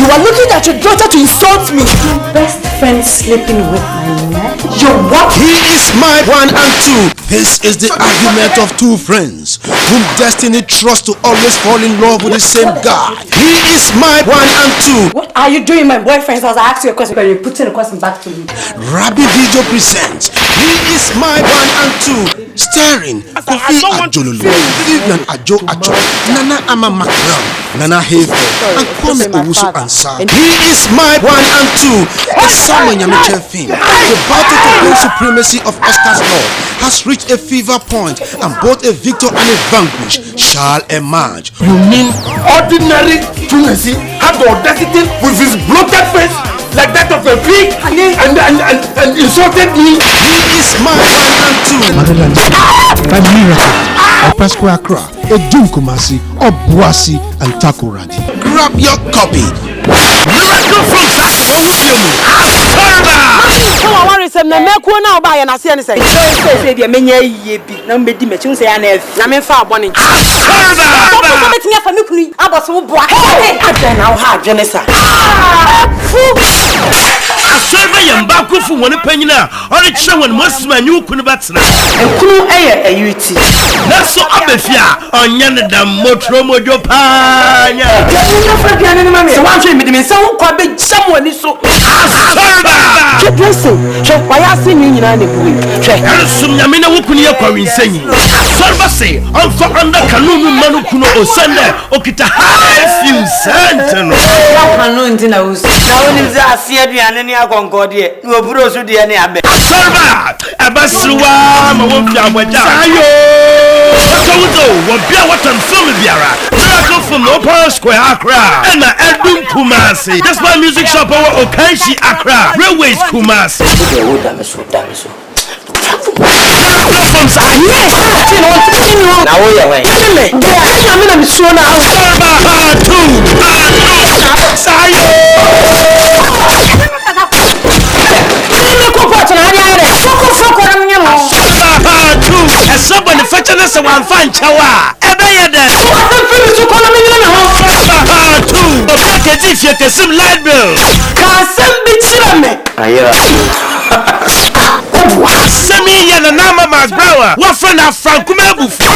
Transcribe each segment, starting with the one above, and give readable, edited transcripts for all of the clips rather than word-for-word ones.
You are looking at your daughter to insult me. Best friend sleeping with my man. You what? He is my 1 and 2. This is the argument of two friends whom destiny trusts to always fall in love with the same guy. He is my 1 and 2. What are you doing, my boyfriend? As I ask you a question, but you're putting the question back to me. Rabbi Video presents He is my 1 and 2. Starring Kofi Ajololo, Vivian Ajo Acho, Nana Ama Macron, Nana Hefe, and Kwame Owusu Ansah. He is my 1 and 2. A Samuel Nyamiche film. The battle to gain supremacy of Oscar's law has reached a fever point, and both a victor and a vanquish shall emerge. You mean ordinary Tunisi had the audacity with his bloated face like that of a pig and insulted me? He is my 1 and 2. Marital, Pasqua Accra, Kumasi, Obuasi, and Takoradi. Grab your copy. Miracle fruits. Come on, what is na me ko na Obaa na se ne say. Say dey menya yiye bi na me di me chun say ya na na me fa abone. Ko me tinya fa me kunu aboso boa. Hey, adwen na wo ha adwen sa. Asɔrɔ yɛn baako fu wɔn panyina ɔne kyerɛ wɔn mɔsima nyi kunu batena. Ekunu ɛyɛ ayuti. Naso abefia ɔnyɛ ne dam motro mojo paanya. Yɛn fa piano ne ma me. Se wan twe me di me se wo kwa be gyam wani so. Asɔrɔ. Keplese, hwe waya se ni nyina na buwe. Hwe. Ɛnsum nyame na wo kunu yɛ kwawinsanyi. Asɔrɔ se ɔmfa anda kanu mu manu kunu osande okita high few cent no. Ya kanu ntina wo. Na woni ze Asiedu ane ne akonkode no oburo so de ne abe Asɔrɔ abasruwa ma wo fia abɔda ayo Asɔwudo wo bia watam film biara Miracle film no Power Square Accra and Edum Kumasi. That's my music shop over Okanshi Accra Railways Kumasi. wo da me so na wo ye wen somebody fetching us a one fine chawa. If you some light bill, send me a number, my brother. What friend of Frank Kumebu? I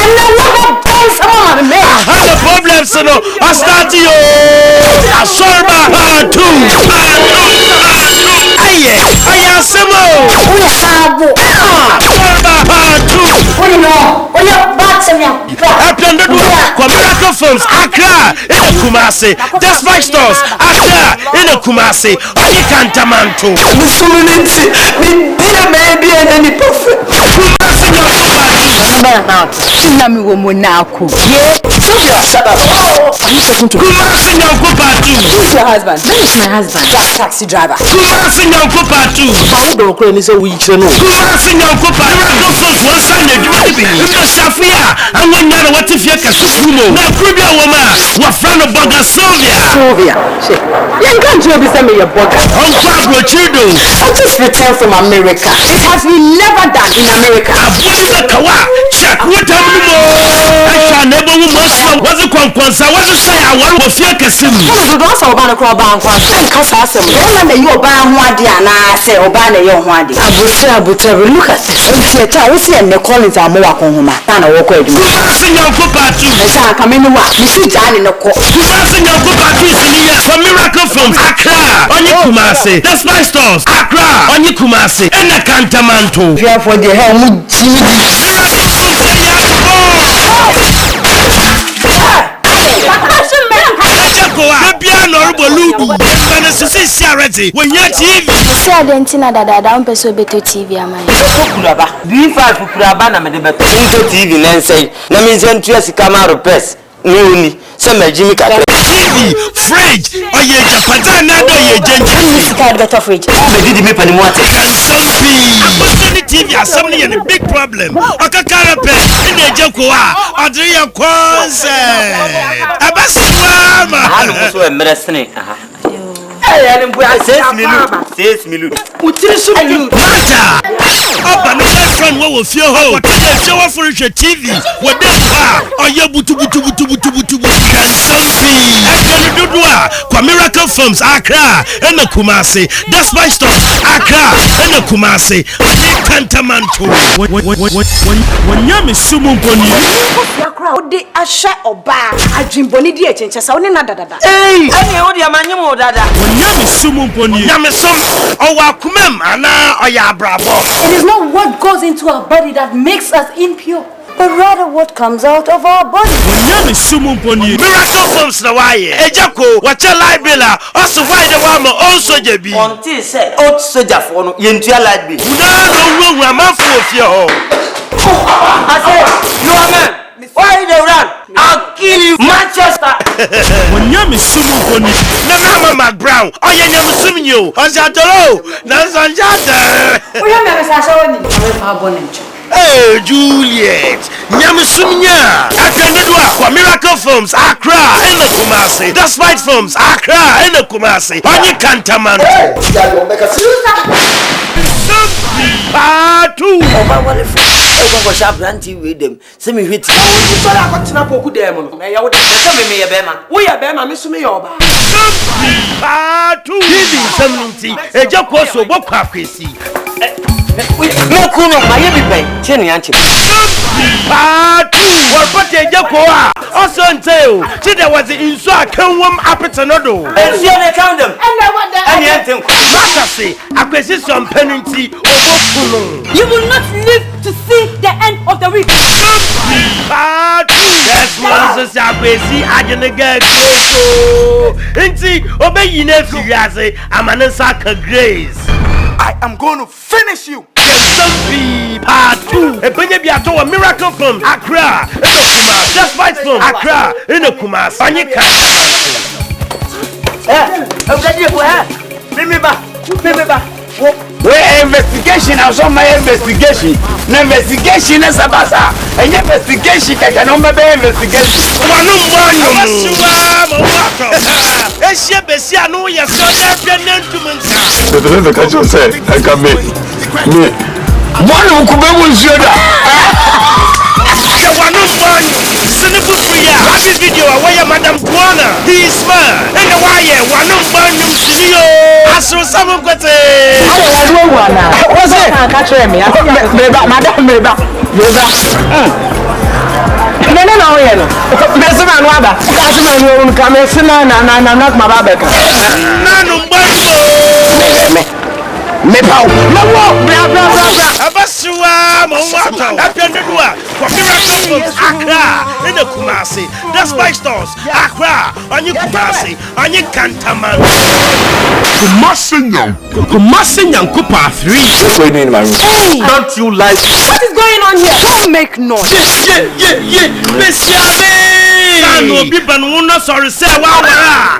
have a problem, so I start you. I saw about two. I am Samo. Miracle Films, Accra, in the Kumasi. That's my stores, Accra, in the Kumasi. I can't tamanto. Maybe any prophet. Nami woman now cool. Shut up. Kumasi no Kupatu. Who's your husband? That's my husband. Taxi driver. Kumasi no Kupatu. I don't call this a week no. Kumasi no Kupatu. Miracle Films one Sunday driving. Safia, and when you know what if you can sumo. No Caribbean woman. What friend of Boga Sylvia. You can't be sending your burger. On far what you do. I just returned from America. It has been never done in America. Check what I'm I can never was a conquest. I want to say I want to feel Cassimi. I was about to call bank. You Obaa Wadiana, say Obaa, your Wadi. Abuta, look at this. I was here and the Collins are more home. Tana walk away. Passing your Kupatu. Come in the walk. You see, Jan in the court. Passing your Kupatu from Miracle Films, Accra, on your Kumasi. That's my stores, Accra, on your Kumasi, and the Cantamanto. You are for the hell. When you're TV, TV am I. Kuraba. B5 kuraba na me de beto. TV na nsay. Na me zentua sika ma repairs. Ni some Jimmy Carter. TV, fridge, or ye Japan, no ye gentleman. Better fridge. Did me penny water. But TV has something a big problem. Okakara pay in the Jokoa, Adria Kwanse. Abasama. I know so a medicine. 6 million. Utirisu milu. Oba no friend wo fie ho. Se wo for TV. Wo dey car. Oye butu. Asiedu do a kwa Miracle Films Accra and Kumasi. Despite stores Accra and Kumasi. Kantamanto. When yam is sumu poni. Accra o dey ahwe Obaa. Adwinboni di echenchesa o ne na dada. Hey, ani o dia manyemo dada. When yam is sumu poni. Yam is owa kumem ana oya brabo. It is not what goes into our body that makes us impure, but rather what comes out of our body. Yam is sumu poni. Miracle Films na waye. Ejako wacha library also why the one also jebi. Until say old soldier for no yentua library. No amanfo ofie ho. I said, you are man. Why they run? I'll kill you, Manchester. When yam is sumu poni. Na mama brown. Oye yam sumu you. Asiedu. Na sanjata. Oya me mesasha woni. Fa bonencho. Hey Juliet, Nyamisumnya, Asiedu for Miracle Films Accra and Kumasi. Despite Films Accra and Kumasi. Onye Kantamanto. Patu. Oba wale Oba go sharp ranti with them. See me hit. So la ko tina poku dem no. Me ya wo de so me ye bema. Wo ye bema me so me ye Oba. Patu. Hizi seminti. Ejako so bokwa kwesi. No kuno maye bipe. Cheni anchi. Patu. Warpote ejako a. Also nteo. See there was in so akanwom apetanodo. And see they count them. And I want that. And anything. Bakase akwesi some penalty obokuno. You will not live to see the end of the week. Patu. Yes, Moses akwesi ajenega koko. Inti obeyine fiase amanesa ka grace. I am going to finish you. Something Patu. Ebenye bi ato Miracle Films Accra in Kumasi. Despite Films Accra in Kumasi. Anyika. Remember. Where investigation? I saw my investigation. No investigation is a basa. An investigation can only be investigation. One Esia besia no ya so entument. The driver can just say, I can make me. One who could be with you. This video where Madam Kwana, he is man. And the wire, one of Banyum Studio. I saw someone got a. What's it? Catch me. I think Madam Meba. No, Messi man waba. Catch me on Kamesina and not my babeka. Abasua Mowato, Apendua, Miracle Films Accra in the Kumasi. Despite stores Accra, on your Kumasi, on your Kantaman. Kumasi Kupa 3. What's going on in my room? Hey! Don't you like? What is going on here? Don't make noise. Yeah. Messiane. Sano biban wuna sorry say wawara.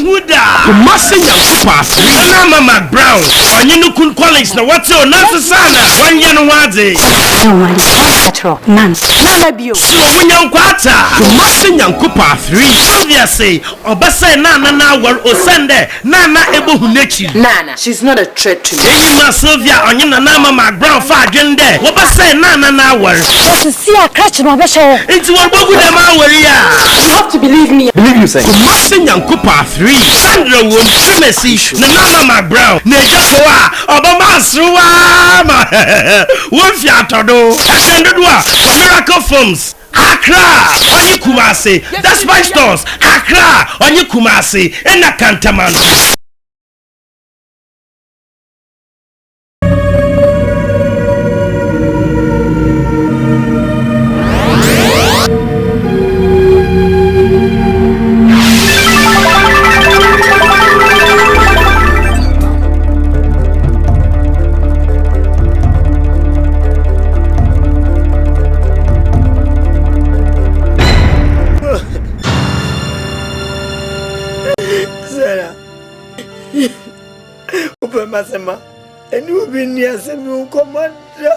Huda. Kumasi Kupa 3. Na Mama Brown. Onye no kun college na what's your nurse sana. Onye no wade. No one natural nonsense. Never be you. So munya kwata. Kumasi Kupa 3. Obviously, obese na war osende na ebo hunechi. Nana, she's not a threat to me. Ma Sylvia onye na Mama Brown fa adwende. Obese na war. To see a catch my best. Into obogu dem awori ya. You have to believe me. Believe you say. Kumasi Nyankupa 3. Sandra won Messi na Mama Brown. Na Jakoa Obama Sruwa ma. Won fiatodo. Asiedu Miracle Films Accra onye Kumasi. Despite stores Accra onye Kumasi na Kantaman. Masema, and you be near some commander.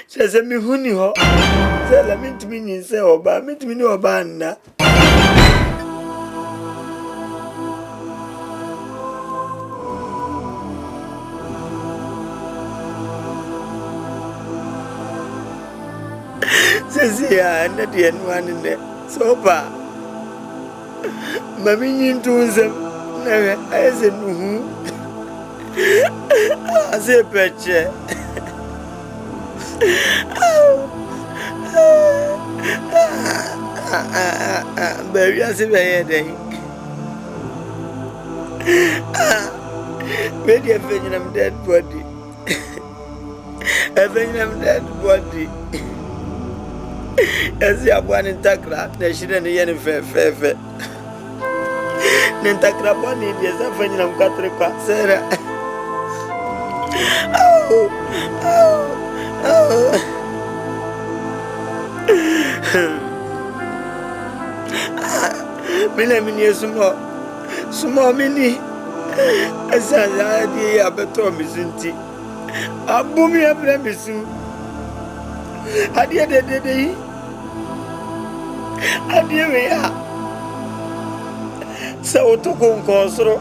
Says a me huni ho. Say, I mean to me, say, Obaa, meet me no Obaa. Says, and at the end one in there. So, pa, Mammy into them. I said, I say, Petche. Baby, I say, Maybe a Benjamin dead body. A Benjamin dead body. As you have one in Takra, they shouldn't hear fair. Nentakra body, yes, I find them Catrica, Sarah. Millamini, small mini. As I did, I better Missinti. I boom me up, Misu. I did the day. I did me up. So to go Cosro.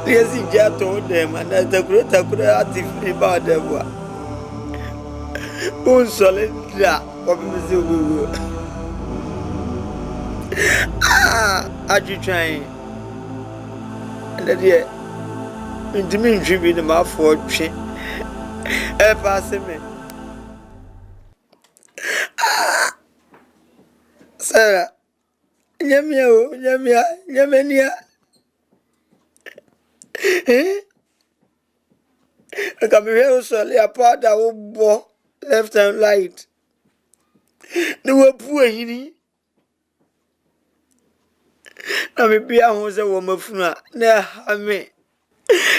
Yes, he just told them, and as the great I could have about them. Oh, solid of Mizu. Are you trying? And that year, in the mean, you be the mouth for chin. A passing me. Sarah, Yamania. Eh? I come here so a part that will bore left and right. They were poor, he. I may be a woman from there. I mean,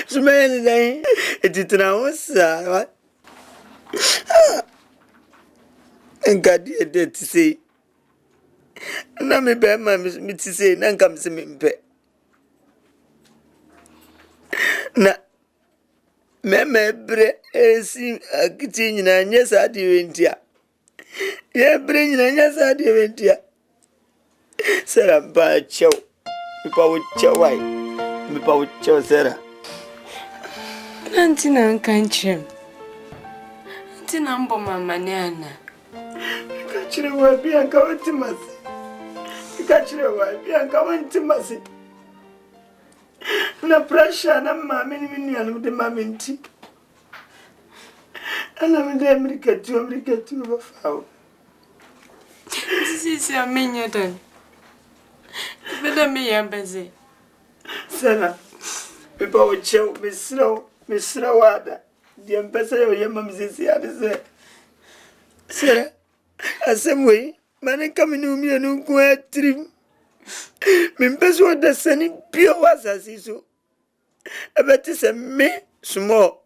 so many days it did not say. And God did to say, and I may bear my me to say, none comes to me in bed. Na me bre esi kitchen na nyesa adiwentia ye bre nyesa adiwentia sera ba chew mi pa wo chewai mi pa wo chew sera Nanti na nkanchem Nanti na mbo mama ne ana kachire wa bi anka wantimasi kachire wa bi anka wantimasi na pressure na mama ni anu de mama nti ana me de America tu ba fawo sisi amenya dan beda me yambeze sana me pa wo chew misra wada de mpesa yo yema mzisi ade se asemwe mane kaminu mi anu ku atrim Mimpeso da sani bio wasasiso. Ebeti se me small.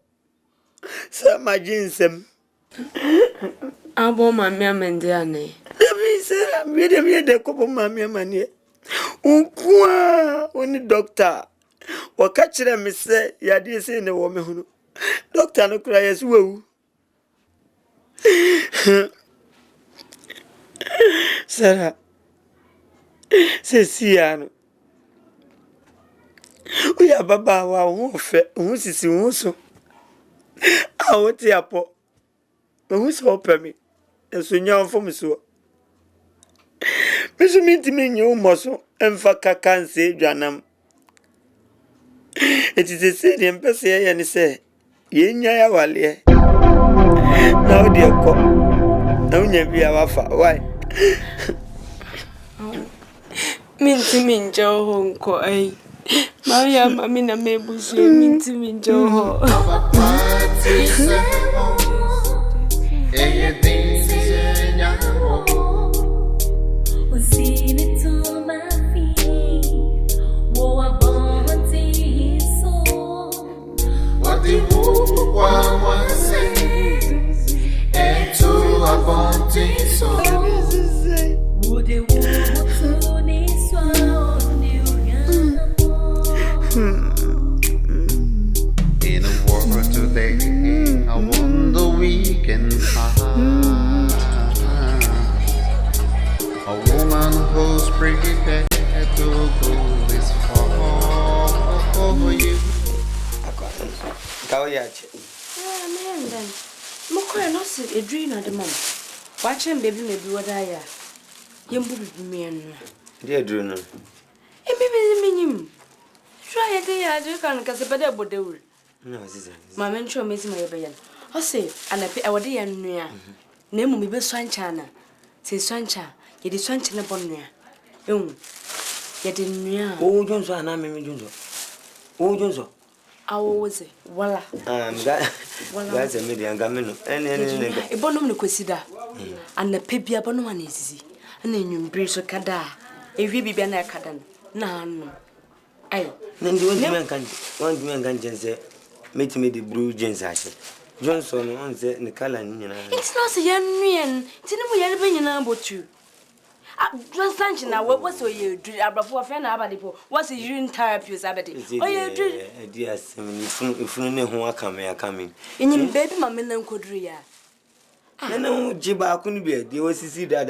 Sa majinsem. Abo mami amende ane. Debi se me de kopo mami amane. Unkwa oni doctor. Wakachira me se yade se ne wo me hunu. Doctor no kura yesu wewu. Sarah. Sesiano. Uya baba wa wonfe, wonsisi wonso. A wote apo. Wonso opemi. Eso nya onfom so. Misu minti menyo moso emfa kakanse dwanam. Eti se de mpese ye ne se ye nya ya wale. Na odi ekọ. Na unya bia wafa. Why? Minti minjo honko ai. Maria mami na mebusu minti minjo ho. In a world today, I wonder we can find a woman who's prepared to go this far for you. A dream at the mom. Watch him, baby, maybe what I am. You will be me. Dear Bruno. And maybe him. Try a day I do can't cast a better bodo. No, this is my man show me my baby. I say, and I pay our day and near. Name me be Swanchana. Say Swancha, ye the Swanchana upon near. Yet in near. Oh, Johnson, and I'm a Johnson. Oh, Johnson. I was it. Voila. That's a medium gamin. And a bonum no consider. And the pebia bonum easy. And then you embrace a cada. A baby banner cadan. No. Aye. Then the one man can say, make me the blue jeans. Johnson wants the color. It's not a young man. Didn't we ever been about you? Just lunching now. What was you do? Before friend Abadipo. What's the urine therapy? Abadi? Oh, you do. Dear, if you know who are coming. In your baby, my men could rear. No, Jiba couldn't be. They was see that.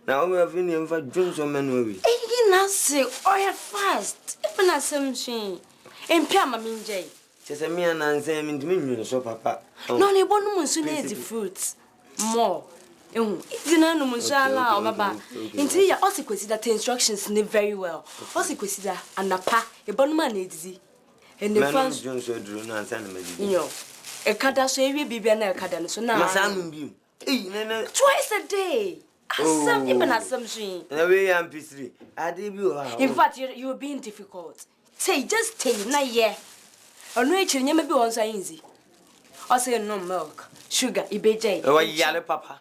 Now we have been for Johnson Manuel. You not say, oh, you're fast. Even as some shame. And Pama Minjay. Just a man and say, I'm in so papa. No, they want no soon eat the fruits. More. It's an animal, Shala, Baba. Until you also consider the instructions very well. Also consider a napa, a bonman easy. And the French Johnson drew no answer. A cadassery be an academy, so now twice a day. Some even assumption. And away I'm pistry. I debut. In fact, you're being difficult. Say, just take na ye. On which you never be on so easy. I say no milk, sugar, ibej. Oh, yellow papa.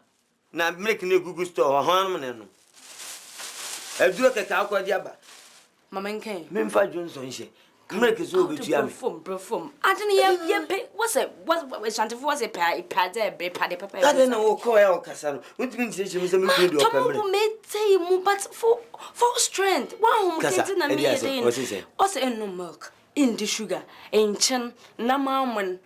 Now making a Google store or harmony. I do a cacao diaba. Mamma came. Memphis Johnson. Make is over to perform. I don't know. What's it? What Shanty was a pad, paddy papa. I don't know what call Cassano. What means she was a movie. Come may say, but for strength. Wow, what's it? No milk in the sugar, ancient Namaman.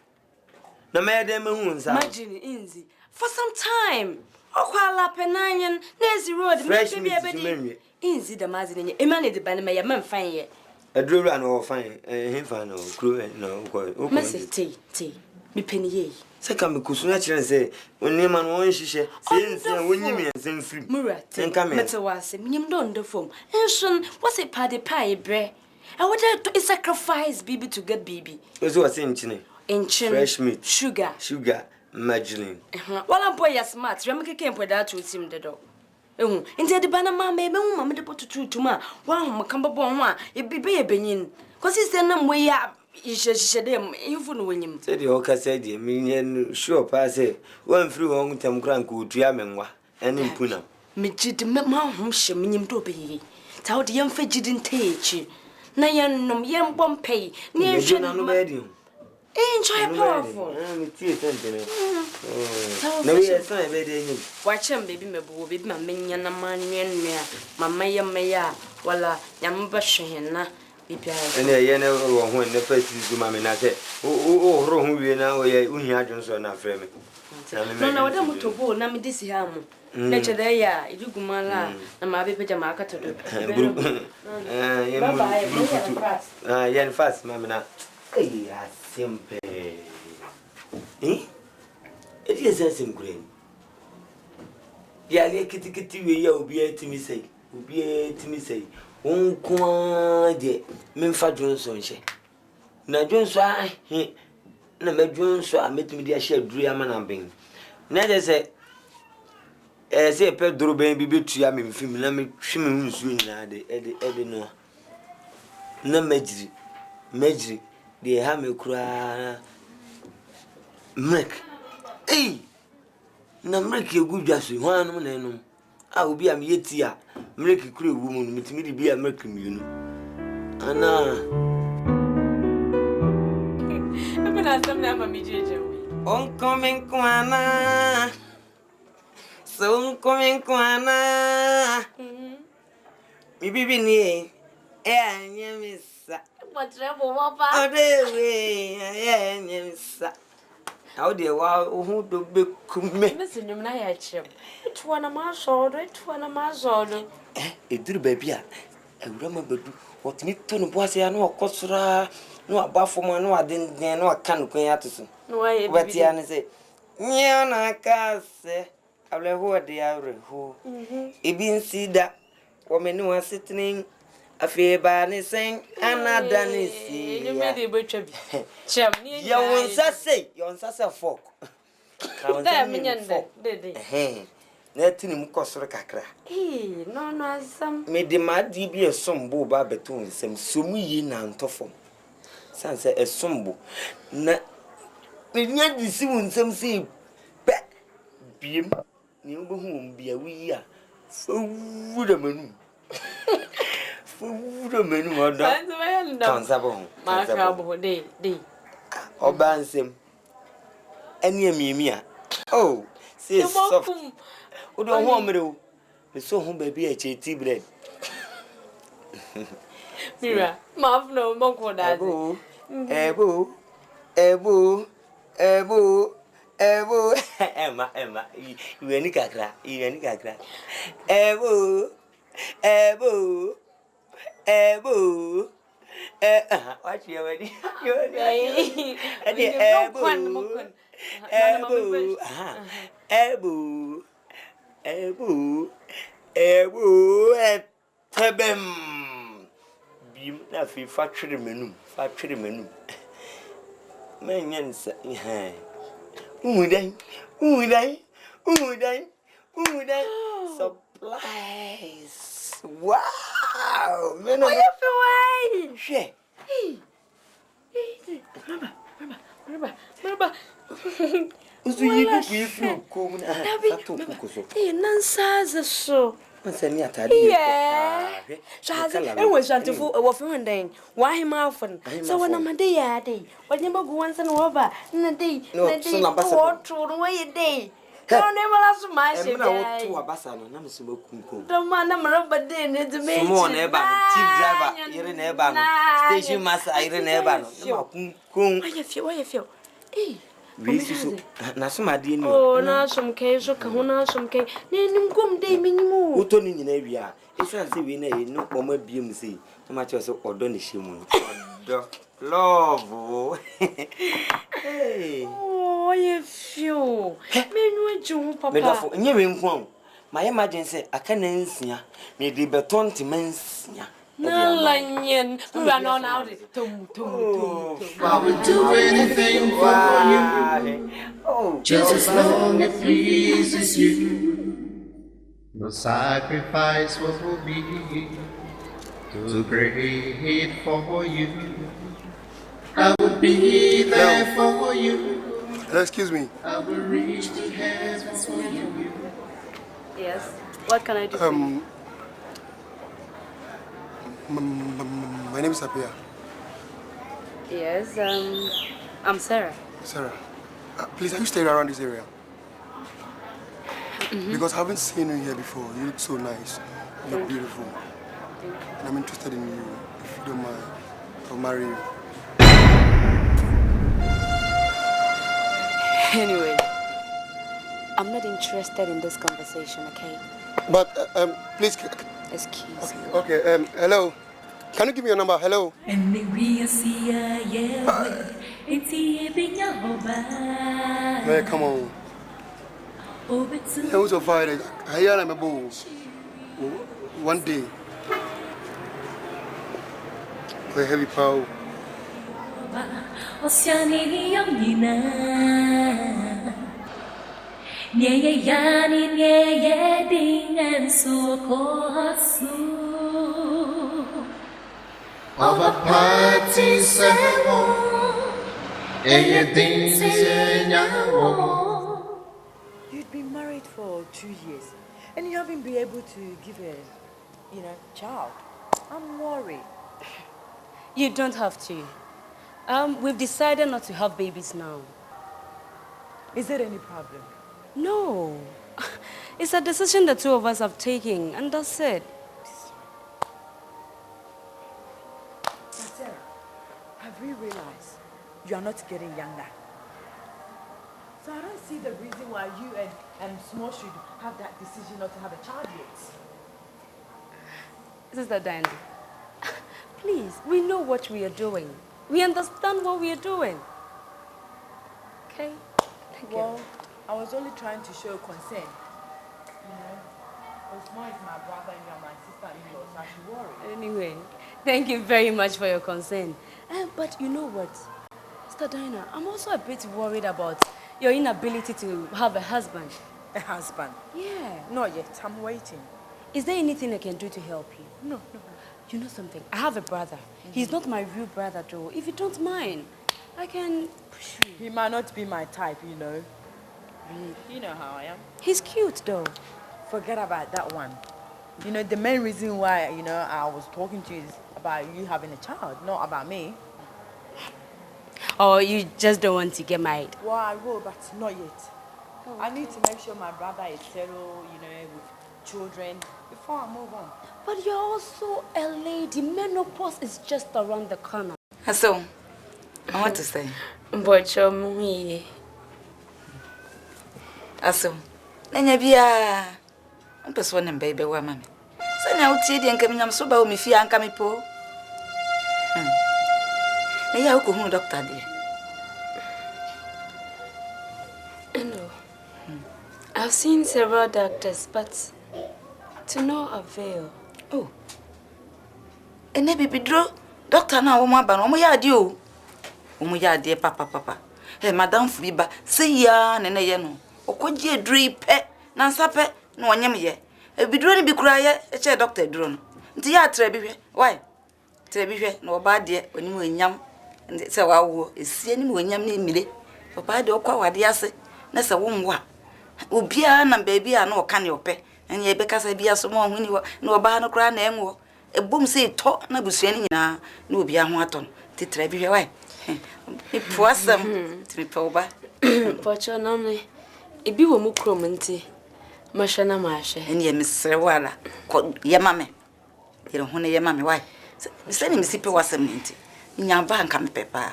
No matter moons, imagine easy for some time. Oh, Penanian, there's the road, fresh me easy the mazin, a man is the banner, man fine. A drew run or fine, him fine or crew, no, Message tea, me penny. Second, because naturally say, when your man wants she say, when you mean, sing free. Murat, and come in to us, and you don't the form. And soon, what's a paddy pie, bre? I would like to sacrifice baby to get baby. Was what's in fresh meat, sugar, margarine. While a boy is smart, Ramaka came with that to him the dog. Into the banana, maybe mamma to put to ma. Wow, Macamba Bon, it be a benin. Cause it's the name way up. You should them, you wouldn't him. Said the Oka said, you mean, sure, pass it. One through long term grand good Yamenwa and in Puna. Mijit, mamma, whom she mean to be. How the young fidget didn't take. Nayan no young Bombay, near General Medium. Enjoy powerful. No, yes, I made watch him, baby, my boy, my minion, a man, my maya, walla, Yambashina, and I never when the first is to Mamma. Oh, who we now, we had Johnson, our friend. No, I don't want to go, Nami this ham. Nature there, you go, Mala, and my baby Jamaica to do. Yan fast, Mamma. Simple. It is a simple. Yeah, kitty, we will be to me say, will be to me say, Uncle Memphis Johnson. Now, Johnson, he, no, Johnson, I met me, dear, share dream and being. Neither say, say, a pet drew baby to yam in film, let me trim swing now, the Eddie no. No magic. They have me cry. Make. Hey! Na make you good just one man. I will be a yetia. Make a crew woman with me to be American, you know. Anna. I'm gonna have some number me, JJ. Oncoming Kwana. So coming Kwana. Maybe be near. Eh, miss. What trouble, Papa? Oh, there we are. How dear, who do be come? Listen, you may I chip. It's one of my sword, it's one of my sword. It do, baby. I remember what me to was here, no cosra, no above for my no, I didn't know I can't go out to see. No, I bet you say, Nyana kase. Able who de are who. Ibin sida. Woman who was sitting. A favor ni sing. Another ni see. You made a butcher. Chum, you won't say. You won't say folk. There, minion. Nothing in Cosra Cacra. Eh, no, some. Made the mad be a sombo between some sumi yin and toffum. Sunset a sombo. Na. Yet the soon some say, Pet beam, new home be a wee. So would a man. For a man, what does my trouble day. Obaa nsem. Eni emiemia. Oh, say soft. O do ho amre o. Me so ho baby e cheti bread. Mira, ma no mo ko da. Ebo. Emma. You any kakra. Ebo. What you already? You Beam na fi factory menu. Men yens supplies. Wow. Men you feel way. She. Remember. Uzu yibi feel cool na. Eh, nansa so. Ansani atade. Yeah. Shaza, and when Shantifu were funding, why him often? So when I'm a day a day, when you go once and over, in a day, what away a day. Don't never last my ship. I want to a basano, no smoke. Don't man, I'm rubber din to me. More never, chief driver, you're in Ebano, station master, Irene Ebano. Why you feel? Eh. Nasuma dini. Oh, na some case, so kahuna some case. Nim gum day minimum. Utoni in area. It's a we no more BMC. No matter so or don't shame. Love. Hey. Oh, you feel. Me no papa. Me do for you my emergency I can't ensia. Me di beton to mensia. Lanyan, we run on out. I would do anything for you, just as long as it pleases you. No sacrifice will be too great for you. I would be there for you. Excuse me. I will reach the heavens for you. Yes. What can I do for you? My name is Apia. Yes, I'm Sarah. Sarah, please, are you staying around this area? Because I haven't seen you here before. You look so nice. You're beautiful. And I'm interested in you. If you don't mind, I'll marry you. Anyway, I'm not interested in this conversation, okay? But, please... Excuse me. Okay, hello. Can you give me your number? Hello? Hey, come on. Who's your father? I hear I'm a bull. One day. A heavy power. Of a party You'd been married for 2 years and you haven't been able to give a, child. I'm worried. You don't have to. We've decided not to have babies now. Is there any problem? No. It's a decision the two of us have taken, and that's it. Sarah, have we realized you are not getting younger? So I don't see the reason why you and Small should have that decision not to have a child yet. Sister Dandy, please, we know what we are doing. We understand what we are doing. Okay? Thank you. I was only trying to show concern. You know, Osmo is my brother and you're my sister-in-law, so I should worry. Anyway, thank you very much for your concern. But you know what, Sister Dinah, I'm also a bit worried about your inability to have a husband. A husband? Yeah. Not yet. I'm waiting. Is there anything I can do to help you? No. You know something? I have a brother. He's not my real brother, though. If you don't mind, I can push you. He might not be my type, you know. Really? You know how I am. He's cute, though. Forget about that one. You know, the main reason why, you know, I was talking to you is about you having a child, not about me. Or you just don't want to get married? Well, I will, but not yet. Oh, I need to make sure my brother is settled, you know, with children before I move on. But you're also a lady. Menopause is just around the corner. So, I want to say. But you're me. Aso, nanya bia. I'm just one baby wa mama. Sanya uti di anka minyam so ba o mi fi anka mi po. Na ya ko hu doctor de. No. I've seen several doctors, but to no avail. Oh. Ene bibidro doctor na wo mo aba no mo ya de o. Wo mo ya de papa. Hey madam Fubiba, say ya na ye no. Okoji edru pe na nsape na onyem ye. Ebidro ni bi kura ye e che doctor edru no. Nti ya tra bi hwe. Why? Tra bi hwe na oba de onim onyam. Nti se wa wo esie ni onyam na emire. Oba de okwa wade ase na se wo nwa. Obia na baby a na oka ne ope. Ene ye bekasa bia so mo huni na oba no kura na enwo. Ebom se to na busua ni nyina na obia ho aton. Ti tra bi hwe why? E poasam ti pe oba. Pocho na me. Ebi wo mu krom nti mahwe na mahwe. Ene ye mesre wala ko ye mame. Ye ho ne ye mame why? Se ni misipe wasam nti. Nya ba nka me pepa.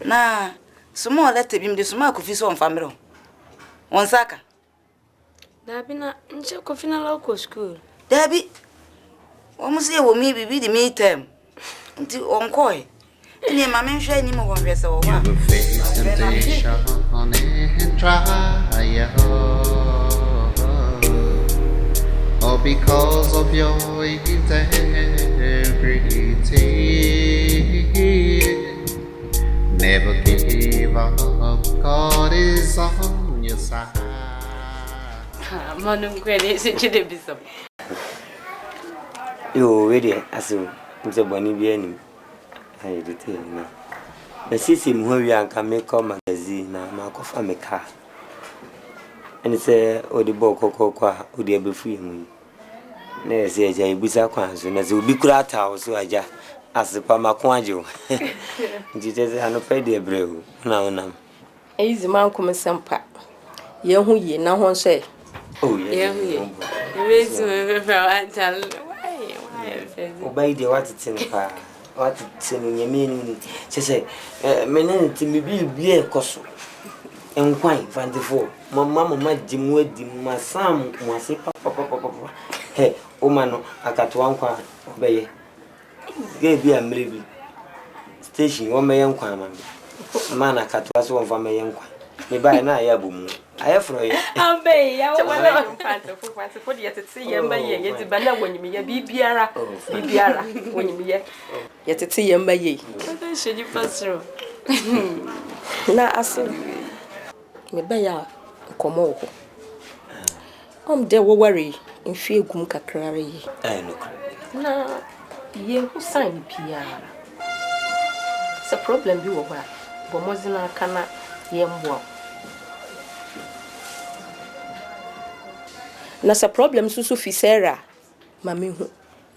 Na sumo lete bim de sumo akofi so onfamero. Wonsaka. Dabi na nche kofi na local school. Dabi. Omusi e wo mi bibi di me time. Nti onkoi. Ene mame nhwe ni mo wonhwe se wo wa. All because of your integrity. Never give up, God is on your side. Manum kwele se chide bisop. Yo, ready, aso. Nse boni bi anim. Ayi detail na. Na sisi mu wi anka me call magazine na ma ko fa me car. Eni se odi bo kokoko a odi abefu yemu. Na ese eja ibusa kwan so na se obi kura ta so aja asepa makon ajo. Njije se anopa de ebrehu na onam. Easy man come sempa. Ye hu ye na ho nse. Oh yeah. Raise me from Marital. Why? Obaa de what tin pa. What tin nyame ni. Se menen ti me bi ekoso. Enkwan 24. Mama jimu adi masam mwase papa. He, o mano akatoa nkwa obeye. Ge bi amre bi. Station wo meye nkwa amam. Man akatoa so wonfa meye nkwa. Me bai na ya bomu. Ayefro ye. Ambe ya wo na mfante for de yetete yemba ye yeti bana wonyimi ya bibiara wonyimi ye yetete yemba ye. What should you pass through? Na aso me ba ya komo ho de wo worry mfi egum kakrare yi No. na ye hu sign pia it's a problem bi wo ba bo mozina kana ye mbo na sa problem susu fi Sarah mami hu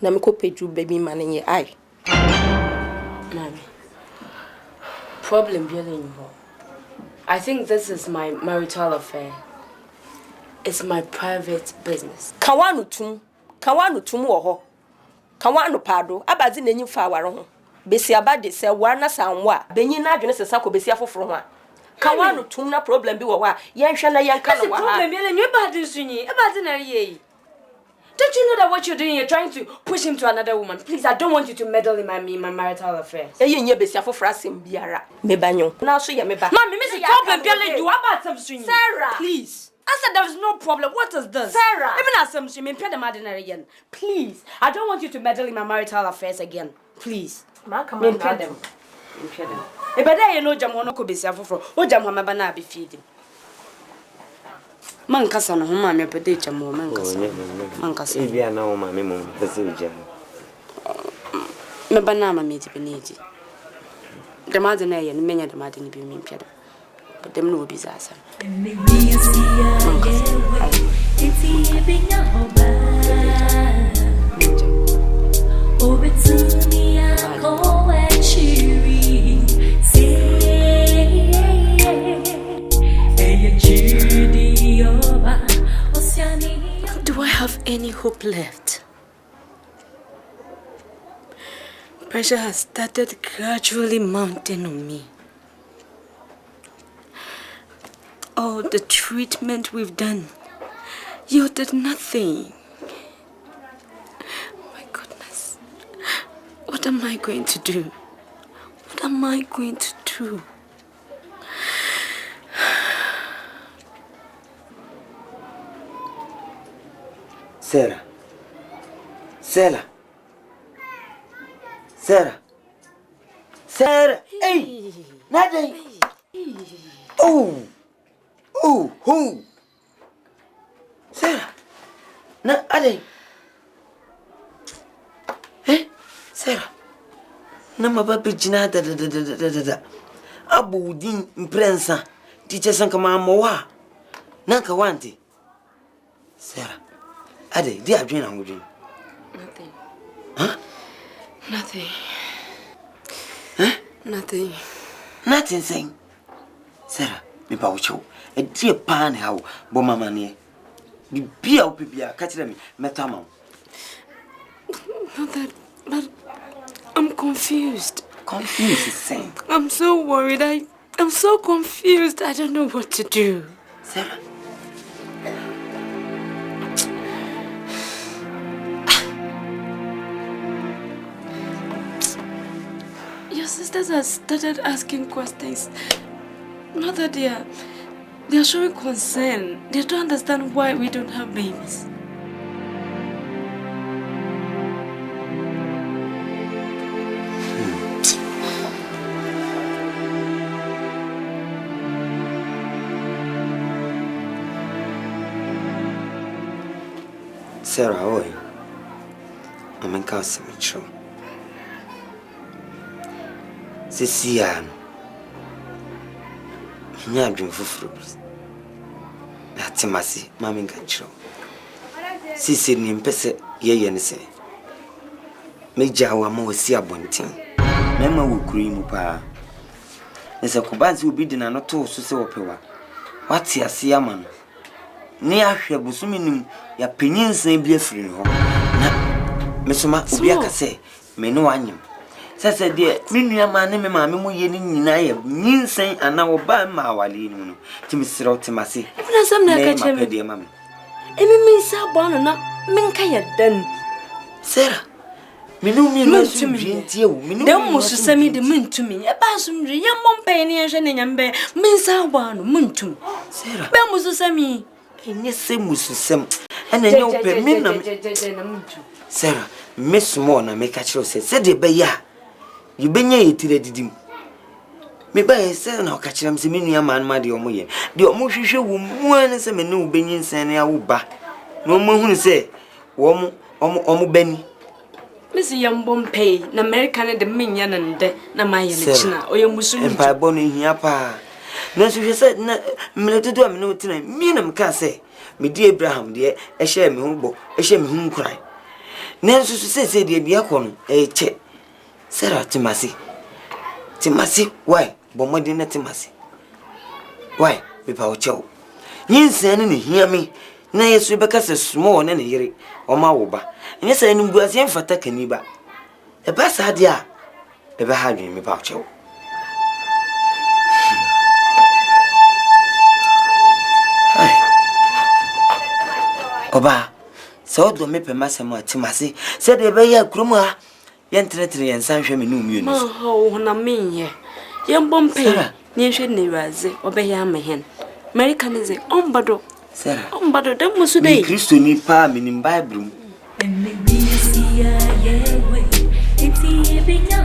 na me ko peju baby man nye ai Mami. Problem really involved. I think this is my marital affair. It's my private business. Kawanu tum wo ho. Kawanu pado abazi nanyi fa aware ho. Besi abade se wana sanwa. Benyi na adwene sesa ko besi afoforo ho a. Kawanu tum na problem bi wo wa. Yenhwe na yenka no wa. Problem bi le nyi badi sunyi. E badi na ye. Don't you know that what you're doing, you're trying to push him to another woman? Please, I don't want you to meddle in my marital affairs. Now so you me ba. Mommy, Mr. Problem, you about something. Sarah, please. I said there is no problem. What is this? Sarah. Even as some she may pay the madden again. Please. I don't want you to meddle in my marital affairs again. Please. Ma come on. Pay them. E better you know jam wono ko besia foforo. O jam ho maba na be feeding. Man kasa no ho ma me pede jam mo man kasa. Man kasa. E bia na o ma me mo pese jam. Me ba na ma me ti beneji. The madden na ye no menya the madden bi me pia. But them no be zasa. Do I have any hope left? Pressure has started gradually mounting on me. All the treatment we've done yielded nothing. My goodness. What am I going to do? What am I going to do? Sarah. Sarah. Sarah. Sarah. Hey. Nothing. Oh. Oh, who? Sarah. Na ade. Sarah. Na mababa jina da. Abu din imprensa. Teacher sanka mamowa. Nanka wanti. Sarah. Ade, di adwin na wodwin. Nothing. Huh? Nothing. Huh? Nothing. Nothing saying. Sarah, me pa ucho. A dear pan how bo mama ne. Bi bia opibia ka kire me metama. Not that, but I'm confused. Confused is saying. I'm so worried. I'm so confused. I don't know what to do. Sarah. Your sisters have started asking questions. Not that they are showing concern. They don't understand why we don't have babies. Sarah, oi. I'm in Casimiro. Cecian. Nya dream for that's a massy, mammy control. Sissy in Pesse, ye and say. Major, I'm always see a bunting. Mamma will cream pa. As a Cubans will be dinner not to so opera. What's your see a man? Near here, Busuminim, your opinions may be a free home. Messuma, Ubiaka say, may no one. Sasa dear, Minia man, mammy, mo yen in I have mean saying, and now by my wali, Timmy Timasi. Some like a dear mammy. And me means so born and not Minkaya then. Sarah, me no mean to me, then must send me the moon to me. A person, young one penny and shanning and bear means so born, moon to me. Sarah, Ben was send me. And yes, same was some, and then you'll pay me. Sarah, Miss Mona make a choice, said the Baya. You been ye till the dim. Me by a son, I'll catch them, Siminia man, Maddy or Moye. The almost show one as a menu Benin Sanya Uba. No more who say, Womo, Benny. Miss Young pay, an American, the minion and the Namaya, or your Muslim Empire Bonnie here, pa. No, she said, no, to do a minute, Minam can say, me dear Abraham, dear, a share me humble, a share me whom cry. Nancy says, dear Biacon, a check. Sarah Timasi. Timasi, why? Bomodina Timasi. Why? Without chow. Yin sending hear me. Nay, Rebecca says small and hear it, or my Obaa. And yes, I knew Guasian for Takaniba. A bass idea. Ever had me about chow. Obaa, So do me pema sema timase. Said the bay kruma. Yentre and sanction me no mu. Oh, na me ye. Young Bompay, near Shedney obey me hen. American is on bado. Sarah, on bado, them was today. Christo ni pa me in Bible. And maybe see yeah, way. It's even your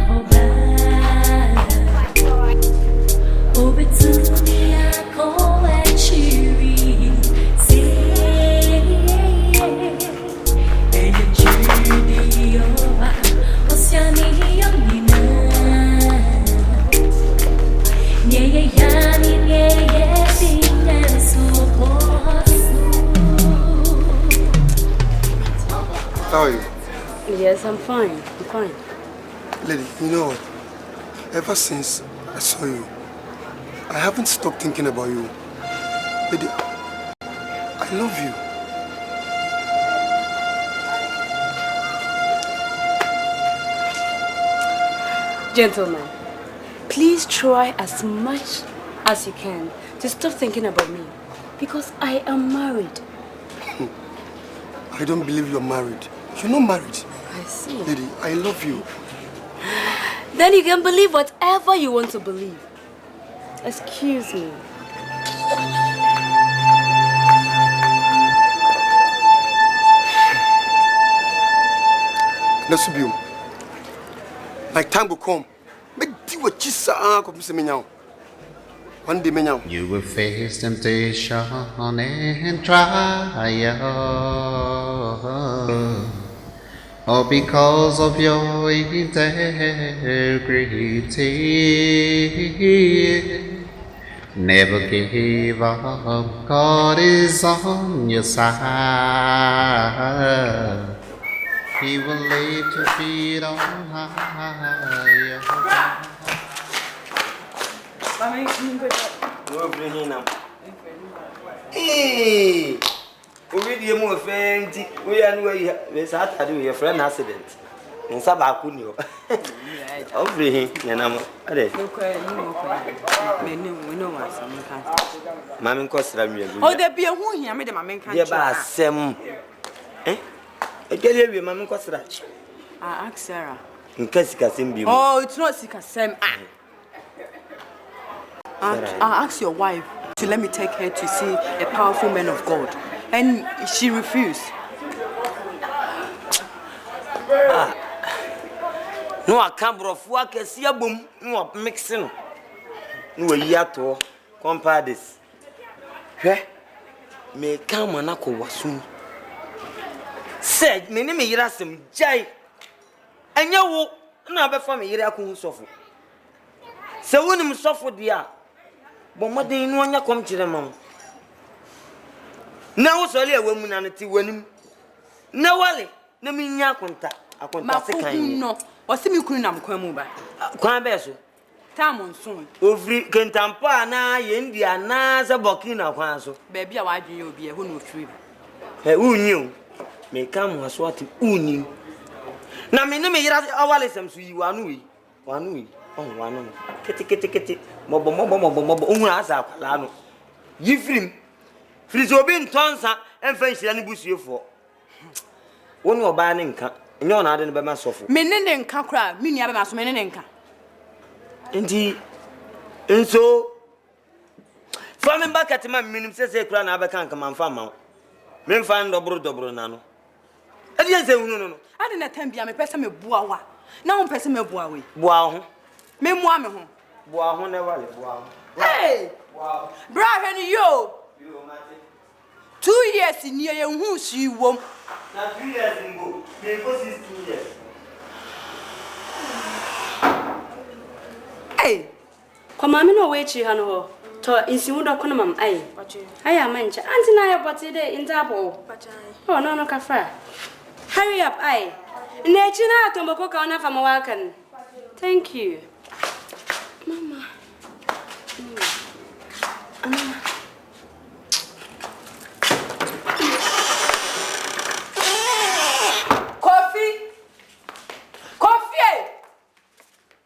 over to me, I call and cheery. Say, and you cheery over. Oceani, young How are you? Yes, I'm fine. I'm fine. Lady, you know what? Ever since I saw you, I haven't stopped thinking about you. Lady, I love you. Gentlemen, please try as much as you can to stop thinking about me. Because I am married. I don't believe you're married. You're not married. I see. Lady, I love you. Then you can believe whatever you want to believe. Excuse me. Nasubium. My time will come. One day, you will face temptation and trial. All because of your integrity. Never give up, God is on your side. He will lift your feet on high. Hey! We more friend. We are we Saturday your friend accident. In Sabakunio. Over here, Yanam. Mammy Costa. Oh, there be a who here made a mamma can. Sem. Eh? I tell you, Mamma Costa. I ask Sarah. In case Casimbi. Oh, it's not sick as Sam. I asked your wife to let me take her to see a powerful man of God, and she refused. No, I can't bro. I see a boom. No, mixing. No, year to compare this. Hey, me come on, I was soon. Said, me name is Rasim Jai. And you no before me, you're a cool suffer. So when I'm suffer, dear. But what do you know when you come to the mom? Now, sorry, a woman and a tea when no, Wally, no mean ya contact. I contact no, or see me couldn't have come over. Quabesso. Tamon soon. Over Kentampa, na India, Naza Bokina, Quanso. Baby, I want you to be a who trip. Who knew? May come was what you knew. Now, me name is Awalism, so you are new. One week. Oh, one. Kitty. Mobo, Asa, Lano. You film. Frisobin Tonsa and French and Bush you for. One more banning car, and you're not in the myself. Menin can cry, meaning I must meninka. Indeed. And so, farming back at my minimum says a crown, I can't come and farm. Men find double nano. I didn't say no. I didn't attempt to be a person of Bois. Now I'm person of Bois. Wow. Memoir. Bois, never. Hey! Bravo, you! 2 years in near who she won't. Now 3 years in go. Because it's 2 years. Hey! Come on, no way, Chihano. To Insimuda Conamam, I am mentioned. Auntie Naya, but today in Tabo. Oh, no, Cafe. Hurry up, I. Nature, Tomoko, from a wagon. Thank you. Mama. Coffee!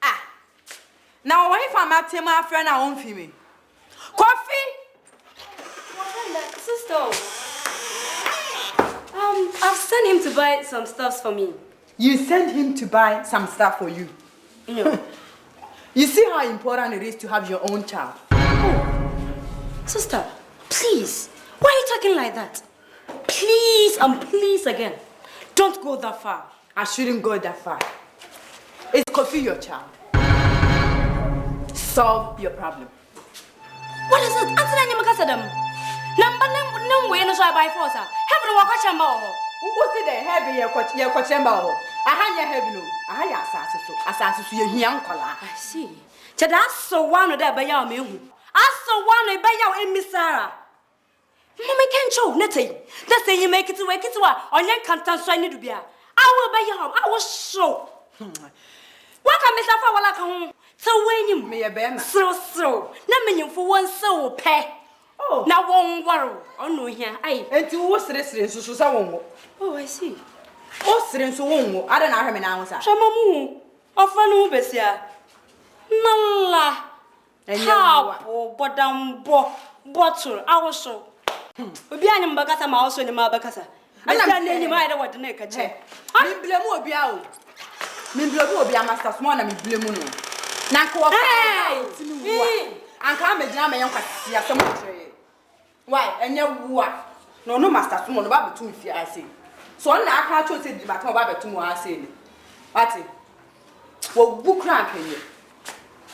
Ah! Now, what if I'm at my friend? I won't feel me. Coffee! Sister. I've sent him to buy some stuff for me. You sent him to buy some stuff for you? No. You see how important it is to have your own child? Oh. Sister, please. Why are you talking like that? Please and please again. Don't go that far. I shouldn't go that far. Is Kofi your child? Solve your problem. What is it? Answer any makasadam. Number no way no so by force. Heaven walk a chamber. Who sit there heavy your chamber? I had heavy no. I had assassin to your young color. I see. That's so one of that by your me. I saw one by your Miss Sarah. Mommy can't show nothing. That's say you make it to wake it to on your can't so I need to be. I will buy your home. I was so. What can Mr. Fawala come? So when you may a bear so. Let me for one so pay. Oh, now won't worry. Oh no, here I and two was resident so. Oh, I see. Oh, resident so I don't know how many hours. Shamamu. Often Ubesia. Nala. And how, but down bottle. I was so. Obianim Bagasa also in the Mabacasa. I can't name either what the neck at check. I'm Blemo Biao. Mimblo be a master swan and Blemuno. Nanko, and come a jam and young some trade. Why, and your what? No, master swan about 2 feet, I see. So I can't choose it, but about 2 more, I say. What's it? Well, book cramping you.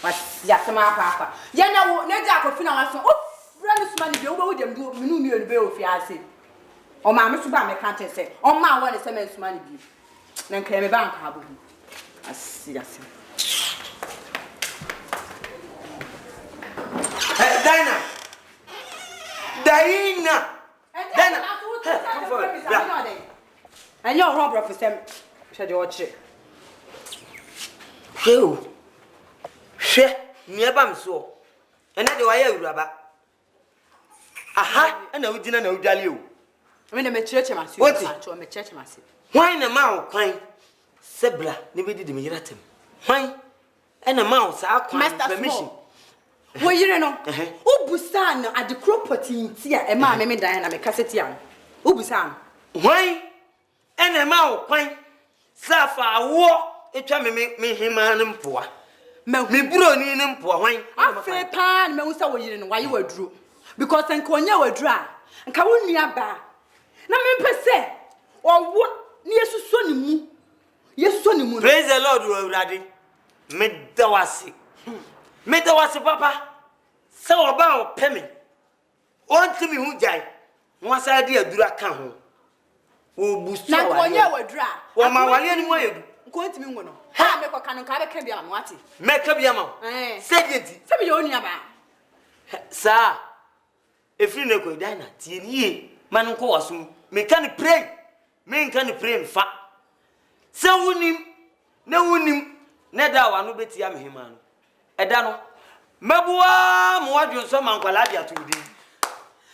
But Yasama Papa. Yana, no jack of finance. Friends, money, you will them do me and bill if I say. Oh, my Mr. Bam, I can't say. Oh, my one is a man's money. Then came a bank. I see. Dinah! Come forward. And you're Robert for them. Said your chick. Who? She never saw. And then do I hear Rabba? Aha, and I didn't know Dalio. I mean, a church myself. What's a church myself? Why in a mouth crying? Sebla, never did me at him. Why? And a mouse, I can't permission. Well, you know, Ubusan at the property here, and my mammy Diana, my cassette. Ubusan. Why? And a mouth crying. Safa war, it can make me him and poor. Me brony and poor wine. I'm fair pan, Mosa, why you were drew. Because Anconia were dry, and Kawunia bar. Now, me per se, or what near Sonimu. Yes, Sonimu. Praise the Lord, Raddy. Medawasi. Medawasi, Papa. So about Pemmy. One to me who died. Once I did a drag come. Oh, boost. Now, when you were dry. Well, my one anyway. Going to me, one. Ha, make a canon carry can be on what? Make up your mouth. Say it. Tell me your own about. Sir, if you know Dina, T. Man, cause me can pray. Men can pray, fat. So win him, no win him, neither one will be him. Edano, Mabua, Moadu, some Uncle to thee.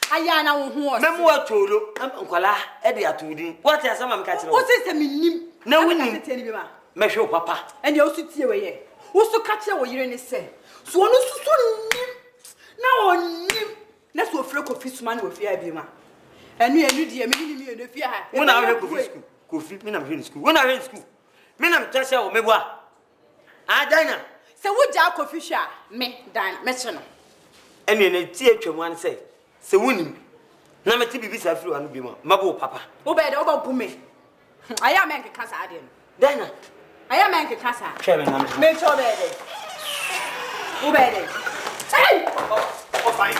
Ayana, who was Memoir Tolo, Uncle Edia to thee. What is some catching? What is the meaning? No winning, Mesho Papa, and you also see away. What's to catch what you're in the say? So no soon. Now on him, that's what flock of his man with fear, Bima. And we are new dear, me and the fear. When I went to school. Kofi, me na in school. When I in school, me na Tasha or Mewa. Ah, Dinah. So what Jack Kofi sha? Me, Dinah, Messiono. And in a theatre one say, so winning. Na me tibi bisa flu anu bima. Mabo papa. Obed over pume. I am make casa adin. Dinah. I am make casa. Kevin, me sure bede. Obed. Hey! Oh, fine.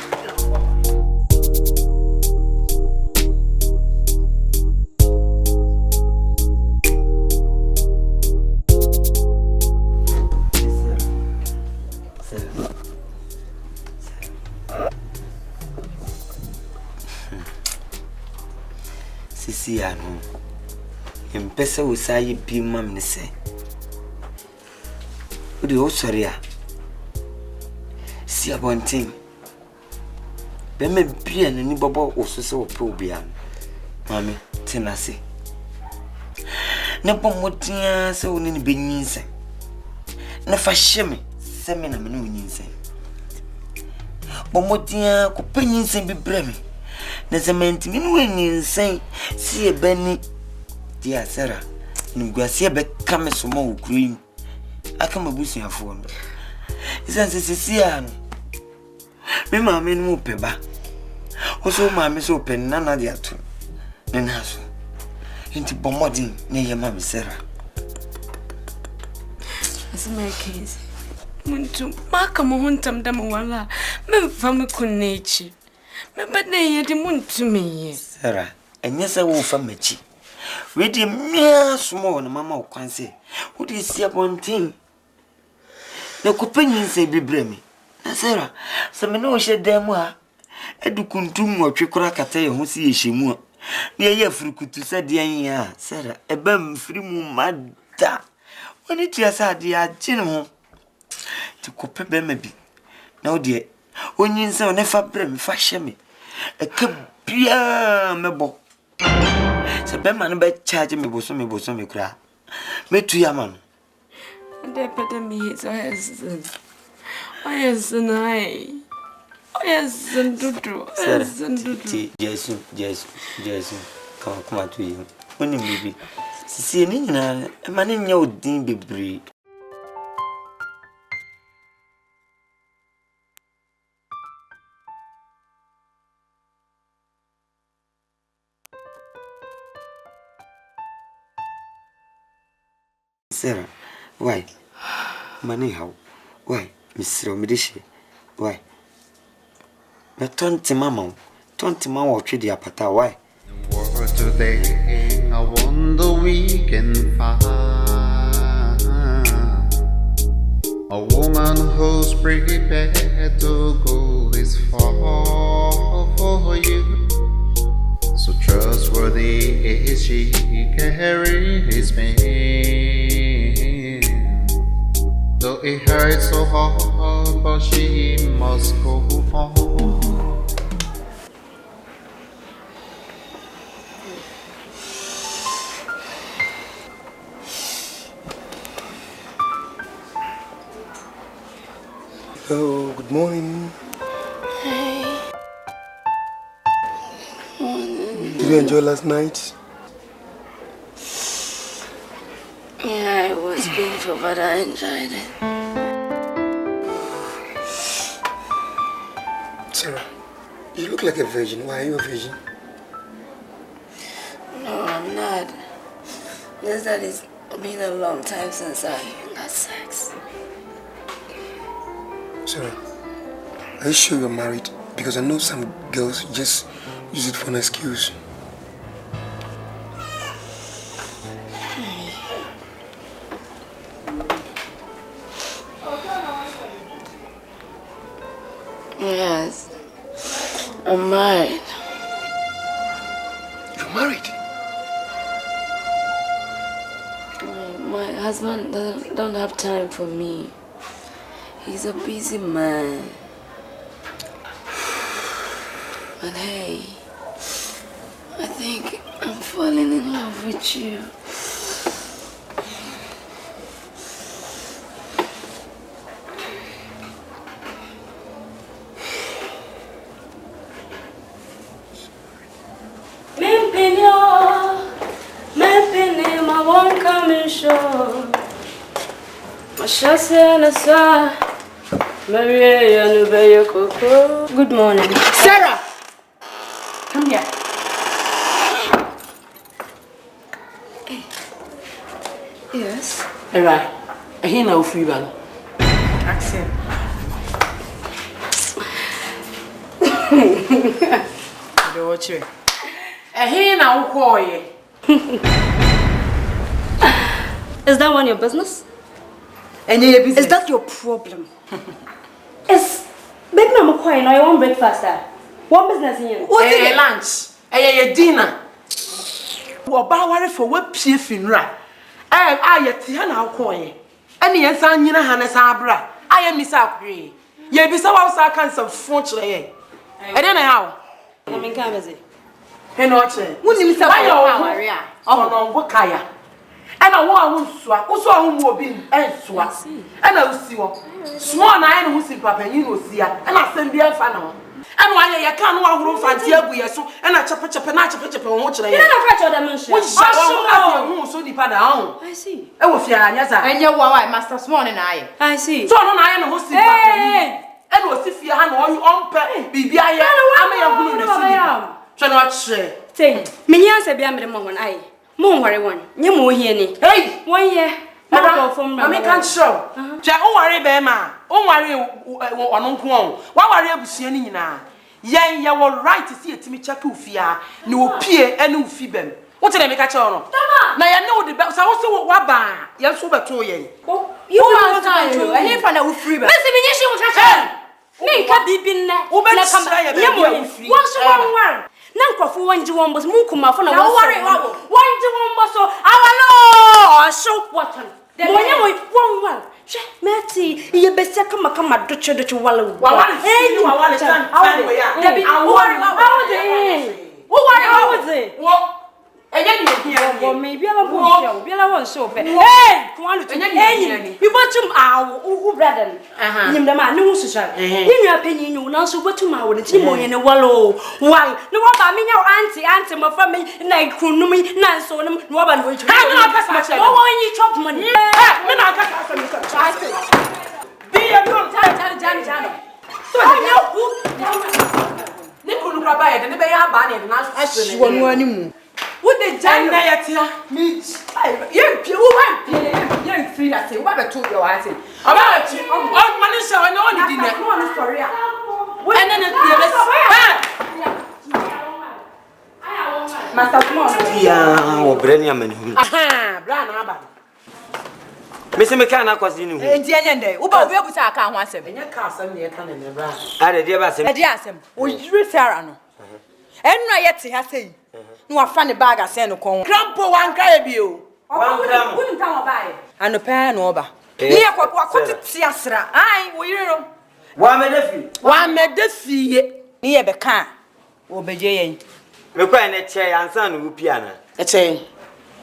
Sisi anu. Empesa usayi bi mam ne se. Odi o sori a. Si abontin. Be me bia no ni bobo osose ope obia. Mami, tinase. Ne pomotia se oni ni benyinse. Ne fa hyeme se me na me no nyinse. Pomotia ko penyinse bi breme. na cement mi no nyinsɛn si ebani dia Sarah ngwase ebe kame so ma okurim aka mabusuafo no isanse sisia no me maame no peba oso maame so pen na dia to ne naso enti bomodin ne yema me Sarah asema case muntu maka mo huntam dam wala me fa me kunechi me bade yedi muntu me Sarah enye se wo fa machi we di mia small na mama okwanse wo di sia bontin na kopanyin se bibre mi na Sarah se me no hye dem a edukuntum otwe kora kata ye ho si ye hyemu a na ye afurukutu se de an ya Sarah ebam firi mu mada woni tia sa de agye ne ho ti kope be ma bi na wo de onyin se ne fa bre mi fa hye me eka bia mebo se be man be charge me boso me kura me tu ya man de pede mi so yes nai yes ndudu Jesus come to you woni bibi sisi ni nyina e man nya odin bebre Sarah, why? Money how? Why? Mr. Medici, why? But 20 mama or treat apata, why? For today, I wonder we can find a woman who's prepared to go this far for you. So trustworthy is she, carrying his pain. Though it hurts so hard, but she must go on. Hello, good morning. Hey. Morning. Did you enjoy last night? Yeah, it was painful, but I enjoyed it. Sarah, you look like a virgin. Why are you a virgin? No, I'm not. Just that it's been a long time since I had sex. Sarah, are you sure you're married? Because I know some girls just use it for an excuse. Yes, I'm married. You're married? My husband don't have time for me. He's a busy man. But hey, I think I'm falling in love with you. Good morning. Sarah! Come here. Yes? Alright. I hear now free ball. Accent. Do watch it. I hear now call you. Is that one your business? And your business? Is that your problem? Is baby I'm quiet. I want breakfast. One business in you. What's it? Lunch. Your dinner. Obaa worry for what pie finra. I yet na akoye. Any yensan nyina hane san bra. I am misa akwe. Ye bisa wa sa kan some phone chere ye. E dey na how? I mean can be. He no chere. Woni misa kwa wari a. Ono ngo kaya. Ena wo a wo nsua. Wo so a wo mu obi ensua. Ena wo si wo. Small na ene wo si papa yin no sia. Ena sem bia fa na ho. And why you can't walk room fancy aguye so and a chapa on watch the so deep down. I see. Oh, yes, and your wife, Master Swan and I see. So I am hosting. And was if you had on pet, be I am. Shall not say. Say, Minias a biam the moment I. Moon worry one. You more here. Hey, 1 year. From I can't show. Jack, oh, worry, Bema. Oh, worry on Uncle. What worry about seeing now? Yea, you were right to see it to me, Chakufia. No peer and no fibem. What did I make a channel? Now I know the best. I also what by young super toy. You are time to a hip and a free. Let's see, she was a me can be been there. What's one? Nanko for 1 June was Mukuma for no worry. 1 June was so our law. So what? Then when you won't Matty, you best come a Dutch wallow. Hey, you are one time. How was it? What? And maybe I won't show. Hey, you bought him our brother. Him the man knows, sir. In your opinion, you know, so what tomorrow the Timo in a wallow. Why, no one by me, your auntie, my family, and I couldn't know me, none so no one will much. No one you chop money. Be a good time, so I know who Nicola Rabbi and the Bay Abani and I one morning. What the giant me? You free that say what I told you I say. About you, oh, Manisha, I know you didn't know the story. And then Master Small. Yeah, or Brenyaman. Aha, Bran. Mr. McCann, was in the Uba, we put our car once and your castle near Canada. I did ask him. We return. And not yet, I say. No, I find a bag of sand. Grandpa, one cry of you. Wouldn't come by. And a pan over. Here, what could it see us? I will. One made the fee near the car. Obaa. Require a chair and son of piano. A chain.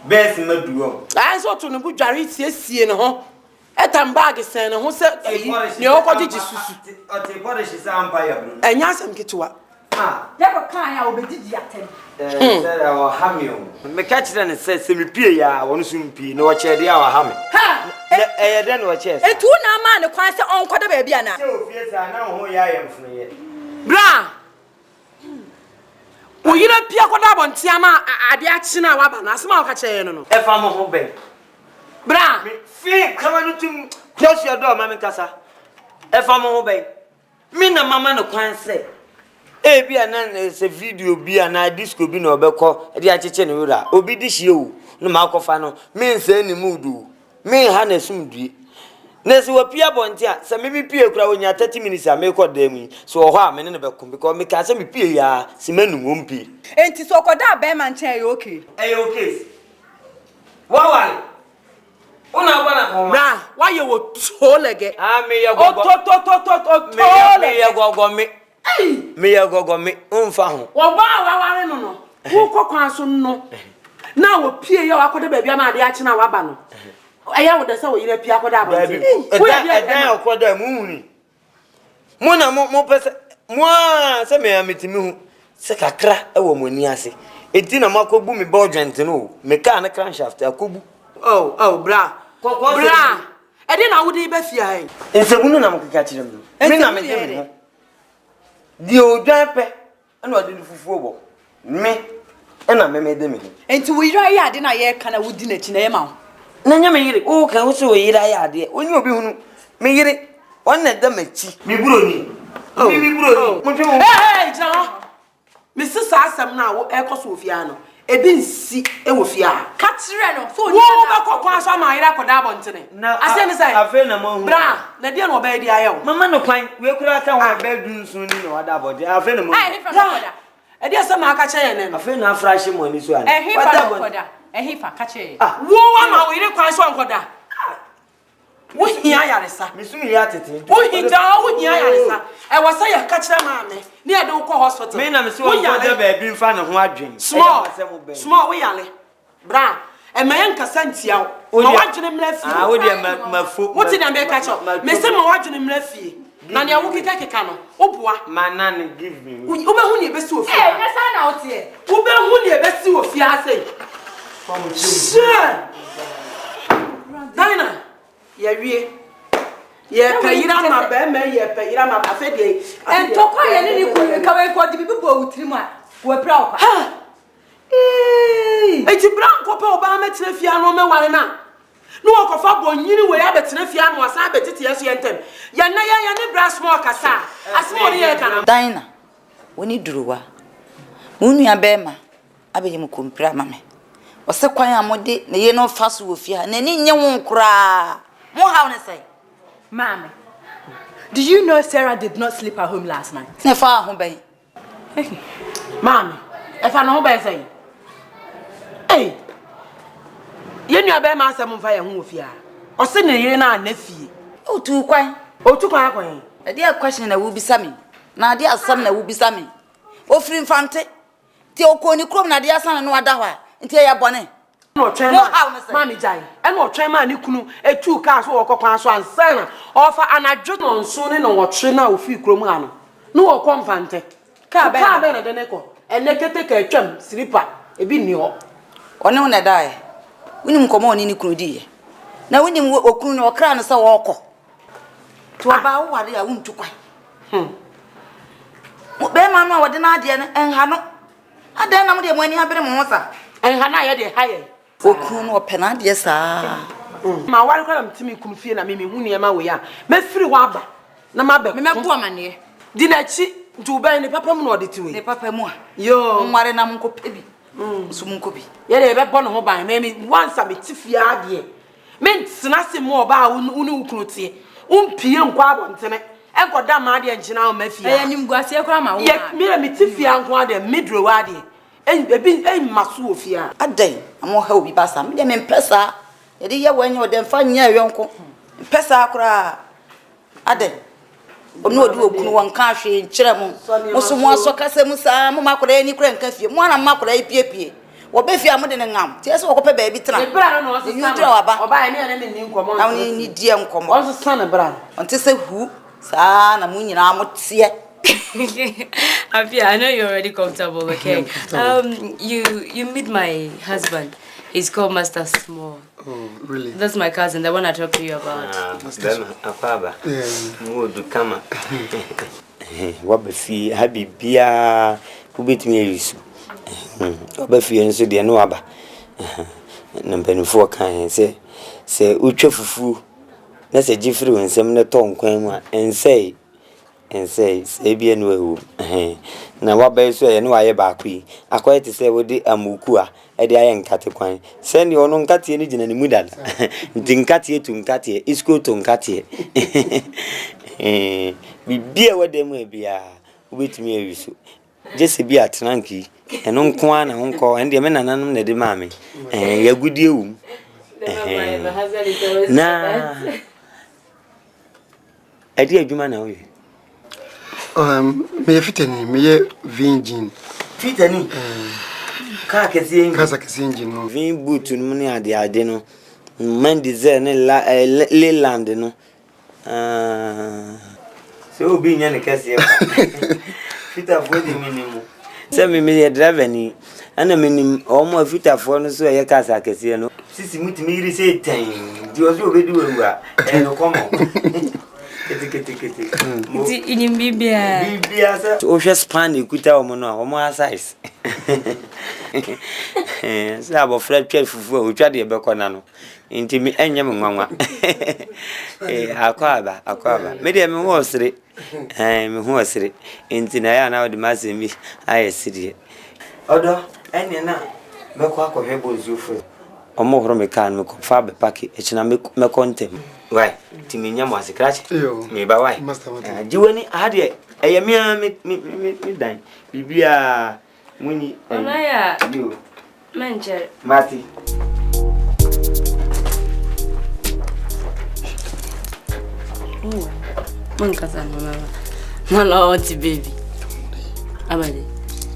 Best in the duo. I saw to the good Jarry see in a home. At a bag is saying, who said, no, what did you see? What is his empire? And yes, I'm get to what. Never can I obey the said our hammy. Me catch them and said, Semi Pia, I want to be no chair, the hour hammy. Ha! Then what chess? And 2 man, the question on Cotta Baby. Yes, I know who I am from here. Bra! Will you not Pia Cotta on Tiama at the action? I smell catch if I'm a home bay. Bra! Fee, come on to close your door, Mamma Casa. If I'm a home bay. Mina Mamma no can say. Be an a video be an disco be no beco, the achichen ura, obi this you, no Marcofano, means any mood. Me Hannah soon do. Ness will Pia Bontia, some maybe Pia crowd in 30 minutes. I make what they so harm and never come because me can't be Pia, Simon won't be. Ain't it so called that Bearman chair, okay? Okay. Why? Why you were tall again? I may go me. Me a go me unfound. Why no? Who cock no? Now, Pia, you are called a baby, I'm the action of Abano. I am the so you appear for that. I call them moony. Mona more person. Moi, some may meet me. Secacra, a woman, yassi. It didn't mark a boomy bodgent to know. Mecana cranshaft, a kubu. Oh, bra. Bra. I didn't know what they be fearing. It's a woman I'm catching them. And I'm the old jumper, and what did you for? Me, and I made them. And to we try, didn't I hear can I would dinner in a mouth? Nanya me, oh, can also eat I idea. When you be me, it one at them, me brony. Oh, me brony. Hey, John, Mrs. Sassam now, Echo Sofiano. E bin si e wo fia katire no so ni wo ba kokon so ma ira koda bontene ase ni sai afa na mo hu bra na dia no ba di ayo mama no kwan we kura ka wa ba dun so ni no wada body afa na mo ai ni fa koda e dia se ma ka che yen no afa na afrashi mo ni so ani e hi fa koda e hi fa ka che wo wa ma we ire kwan so koda wo hia yaresa me so hia tete wo hia wo hia yaresa e wasa ya ka kire ma me ni e de wo hospital me na me so wo koda ba bi mfa ne ho adwen small we yale bra e ma yan kasantia ma wadwene mlafie wo de mafu wo ti na me ka cho me se ma wadwene mlafie Na ne awukika keka no. Oboa. Manani give me. Ube hu ne besi ofia. Eh, na sa na otie. Ube hu ne besi ofia asai. Sure. Dina. Ya wie. Ye payira ma be me ye payira ma afa de. Entokwa ye ni ku ka we ko di bibi bo wutiri mu a. We pra okwa. Ha. Eti branko pe Obaa metena fia no me ware na. No okofa bo nyini we ya betena fia no asa betete yeso yentem. Ya na ya ne bra small kasa. Asmo ni ye kana. Dina. Woni duruwa. Munua bema abeje mu kompra mame. Ose kwan amode na ye no fa so ofia na ni nye won kura. Mo how ne say? Mama, do you know Sarah did not sleep at home last night? Never home by. Mama, if I know by say. Hey. Ye nua be ma asem mfa ye ho ofia. O se ne yire na anafie. O tu kwan. O tu kwan kwan. E dey question na wo bisa me. Na dey asam na wo bisa me. O free infante. Ti o ko ni krom na dey asam na no ada ho a. Nti ya bone. No twen ma mi jai. E no twen ma ni kunu etu ka so wo kokwan so ansa na. Ofa anadwo no nso ne no wo tre na ofi krom ha no. No wo ko mfante. Ka be na de ne ko. Ene kete ka atwam slipa ebi ni ho. One one die. Winim komo oni ni kunu di ye. Na winim okunu no okra no se wo kọ. To Obaa wo wade a wuntu kwan. Mo be ma no wode na ade no enha no. Ade na mo de mo ani habere mo hosa. Enha na ye de haye. Okunu no opena ade saa. Ma ware kwa mtimi kunu fie na mimi hu ne ma we ya. Me firi wa aba. Na ma be. Me mebu amane. Di na chi ntu be ni papa mu no de tiwe. Ne papa mu a. Yo. Nware na mo kope bi. So mo kopi. Ye de be bono ho ban me once am tifia ade. Me ntsena se mo Obaa unu ukunu tie. Umpie nkwa abontene. Enkoda ma ade ngina o mafia. Eh nim guase kwa ma wo. Ye me tifia nkwa ade midro wa ade. Ebi masu ofia. Adan amo ha obi basa me de me mpesa. Ye de ye wanya o de mfa nya yonko. Mpesa akura. Adan onu odi okunu wonka ahwe nkyere mo. Mo so mo aso kasa mu saa mo makora ni kura nka fie. Mo ana makora epiepie. Wo be fie amode ne ngam. Tie se wo kope ba bi tena. E bra no so sana. Obaa ne na ni nkomo. Na ni die nkomo. Wo so sana bra. Onte se hu saa na mo nyina mo tie. Abia, I know you're already comfortable, okay? You meet my husband. He's called Master Small. Oh, really? That's my cousin, the one I talked to you about. Then Afaba. Would come. What be fee, happy beer, who beat me use. Obefi and so dear no aba. Number 4 can say Ucha fufu. That's a jiffy and some tongue quain and say be no. Now what by so and why back we. I quite to say what the amukua at the iron catequine. Send your non catty any in mudan. Tinkati to Nkati is good to Nkati. Be beer what them may be with me. Just be a tranky and unkwan and uncle and the men and none of the mammy. And you're good you. Nah, I dear you man away. Me fitani, me vingin. Fitani? Kazakazingin. Vin boot to money at the Adeno. Man deserve land, no. So being any cassia. Fita for the minimum. Send me a driver, and I mean, almost fita for no so a Kazakasiano. Sissy me say 10. You also do it. And come on. In Bibia. Oh, just pan you could tell more size. So about Fred Chef, we tried the Beconano. Into me and your mamma. Aquaba. Medium was it. I'm horse it. Into now the mass in me. I see. Odo, and now, Bequaco Hebels you for. Or more from a can, make fab packet, it's not make content. Why? Timinya was a crash. Me by why? Do any idea? I am me dine. Bibia Winnie and you. Mancher. Marty. Oh, Moncazan, Mama. No, baby. Amadi.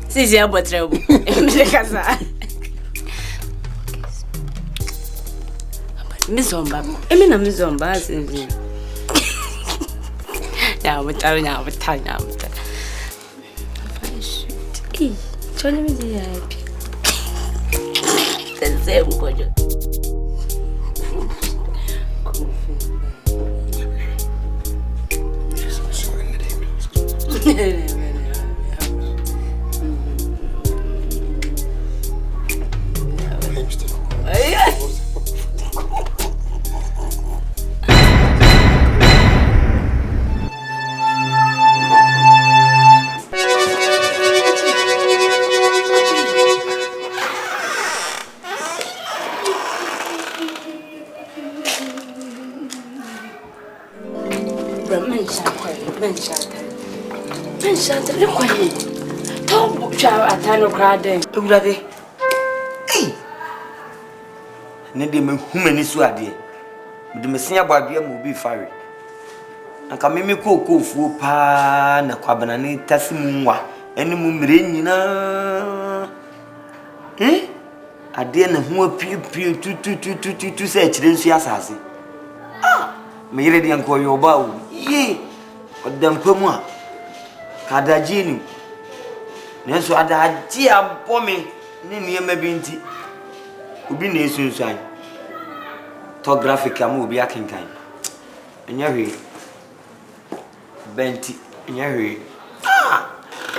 See, you are trouble. Miss Omba. I mean, Miss Omba. Johnny me the happy. The same boy. Nede me humani so ade de me sia boabia mo bi fare anka me kokofuo pa na kwabana ne tasimu nwa ene mu mire nyina ade na ho apie tu se akire nsu asase me yire de anko yo ba o ye odampamu a kadaji ni nenso adaji abome ne niema bi nti obi na esunsuan to graphic am obi akenkan enya hwe benti enya hwe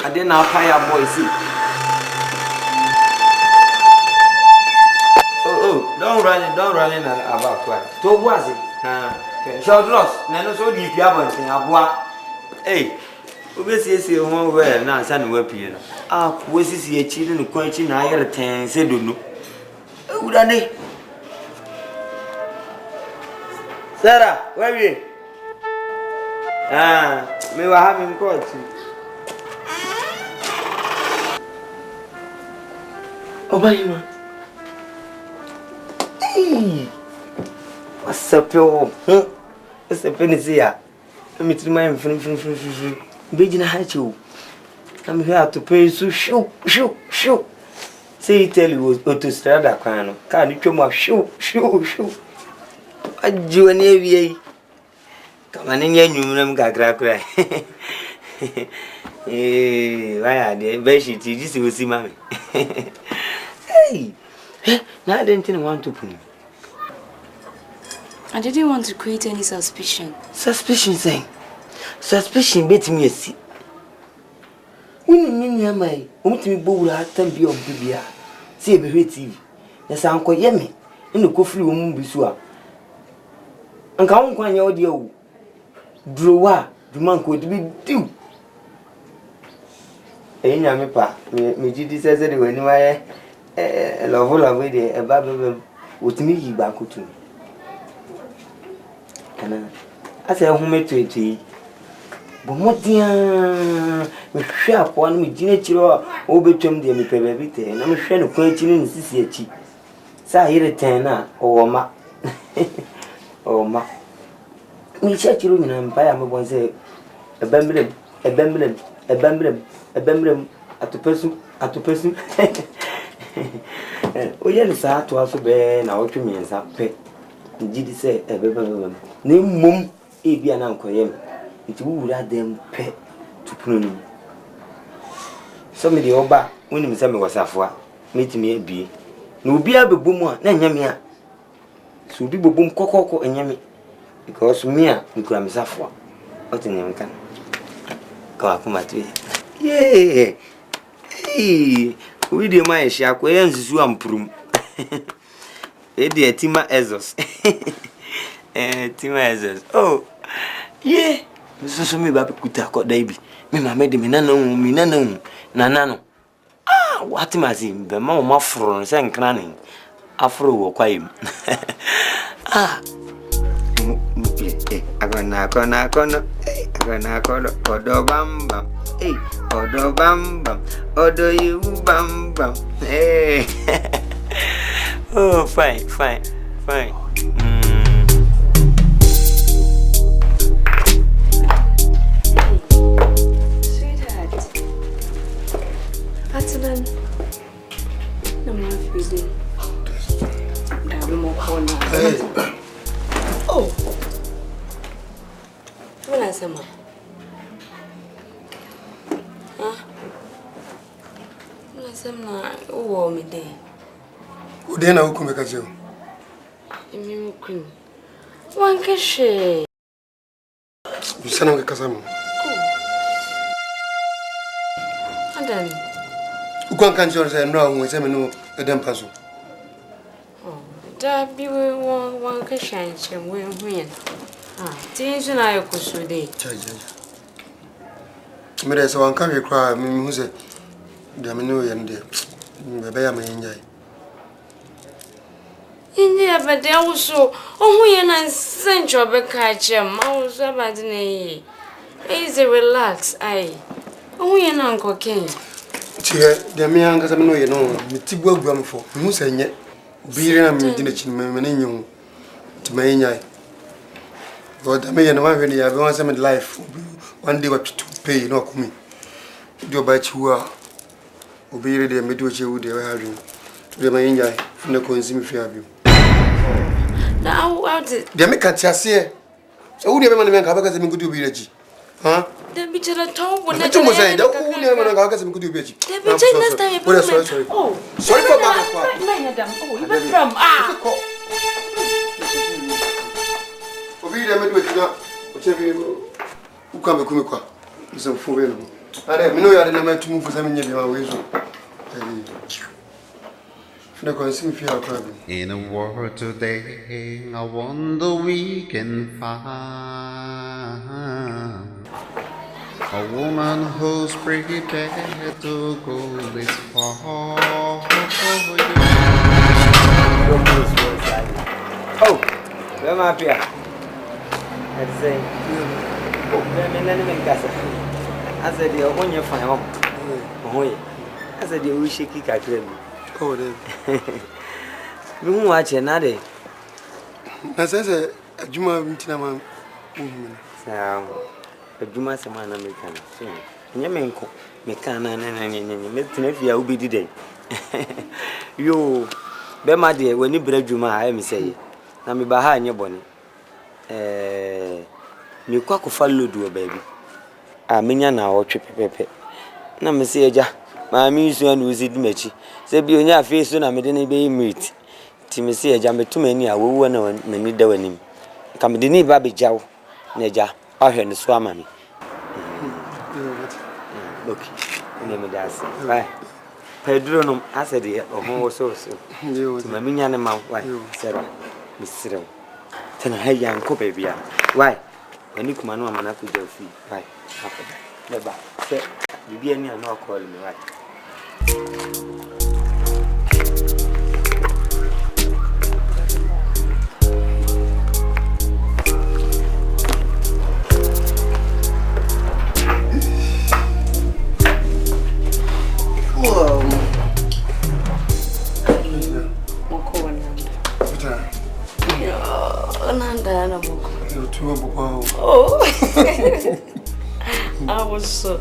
ade na fire boy see don't run na about what to was it short loss na no so di pia bonten aboa obi sie ho we na asa na wapie no we sisi echi ne kwan echi na ayere ten se dono udane Sarah, where are you? Me wa ha me ko ati. Obayima. What's up yo? What's up in here? Me tiri my fin. Be jina ha chi o. I'm here to pay so shoo. Say tell you autostrada kwan no. Ka ni twom shoo. Agyei na ewie kama ne nya nwumram gagara kura why dey be she ti just we see mama na didn't want to put I didn't want to create any suspicion. Suspicion saying bet me asi wini nya mai umtimi bowura atan bi obibia see be TV na sanko yeme ene kofiri wo mu bisu a anka won kwanya odi awu drowa duman ko dibi diu enya me pa me jidi sese de wani waye love de e ba be otimi yi ba kutu kana ase hu me twetwe bo modia me hwe akwa no me gina chiro o betwem de me pebe bite na me hwe no kwa chi ni sisi achi sa yire ten na o ma ma mi chachiro nyina mpaya me bonse ebembrem atopesu oye ni sa to aso be na otwe miensa pe ngidi se ebebebem na mmom ebia na nkoyem nti wuwura dem pe tupunu so me de oba woni mi se me wasafoa metimi abie na obi abebom a na nyame a so obi bobom kokoko enyame because me a nkura misafo otin nyam kan ka akuma tu we dey my sha ko yanzu ampurum tima ezos tima ezos so me ba kuta ko dai bi me ma me de me nana no what mazi be ma o mafro se nkran ni afro wo kwayim agona odo bamba odo you bamba oh fine Sweetheart, Atlan, no more feeling. No more corner. Oh, what is it? Some oh me day. Udena ukumeka jeo. Imi queen. One cashe. Bisana ngekasamu. And then Ukwan kanjoro se no ahun se me no edem paso. Da bi we one cashe nchem we hu things na yokusu dey. Mere se wan kan we kra me hu se da me no ye nde. Me be ya me nyai. India but there also oh we na sencho be ka chem also about na easy relax ai oh we na nkoken Tire de me anga se me no ye no me tibu aguam fo me hu se nye biri na me dina chin me na nyu ti me nyai God me ye no ma we ni ya be wan se me life one day what to pay no komi do ba chiwa obiri de me do chewu de we ha dwum de me nyai na ko nsi me fi abio. Now how did they make a tiasie. So who never man can have a good village? Huh? Then be to the top when I told say that who never man can have a good village. Sorry. Oh, sorry for back. Oh, you went from Obi dem do it now. O chebi who come come kwa. Some for well. Are me no ya na ma tumu for some nyebe ma we so. In a world today, I wonder we can find a woman who's prepared to go this far. Oh, where am I here? Let's say, I said, you're on your fire. I said, you wish you kick a crib. Oh, then. You watch another. I said, a Juma Vintinama. A Juma Samana American. Yamenko, Mekana, and Metinefia will be the day. You, Bema dear, when you break Juma, I may say, I'm behind your bonnet. You cock follow do a baby. I mean, now, or trip pepe. No, Monsieur. My museum was it mechi. Say be on your face soon. I made any baby meat. Timothy, a jammer too many. I will want many doing him. Come the knee baby jow. Neja, I heard the swammy. Look, name it as. Why? Pedro, I said, oh, so. To my minion amount, why, Sarah, Miss Cyril. Then I young copy. Why? When you come on, I'm not with your feet. Why? Never. Say, you be any no call me, right? Oh, I was so.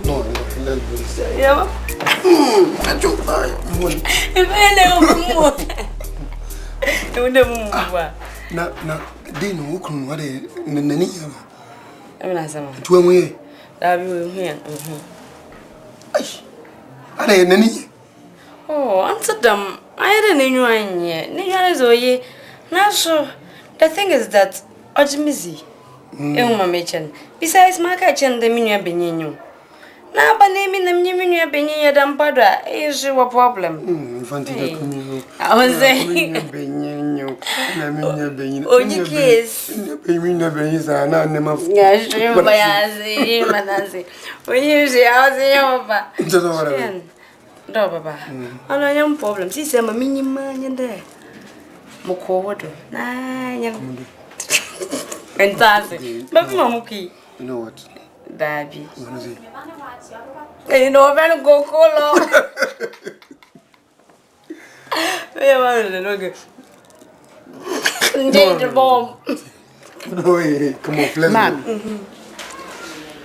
No, yeah. I don't buy one. Na dinu ukun wale nani ya. Amina sama. Tuwe mwe. Dabi we here. Aish. Ana nani? Oh, answer them. I don't know any. Ninya zoye. Na so the thing is that Ojimizi. Mama mention. Besides my kitchen the menu benyinyo. Na ba name na menu benyinyo dan padra is your problem. Infantile communio. I was saying benyinyo. Na menu benyinyo. Oji case. Benyinyo benyinyo na nema. Ya shrimp bayazi manasi. When you say I was your papa. Just over. Do papa. Ana nyam problem. Si se ma minima nyende. Moko wodo. Na nyam. Fantastic. But Mamuki. You know what? Daddy. You know, I'm going to go call. The bomb. No, come on, please. Ma'am.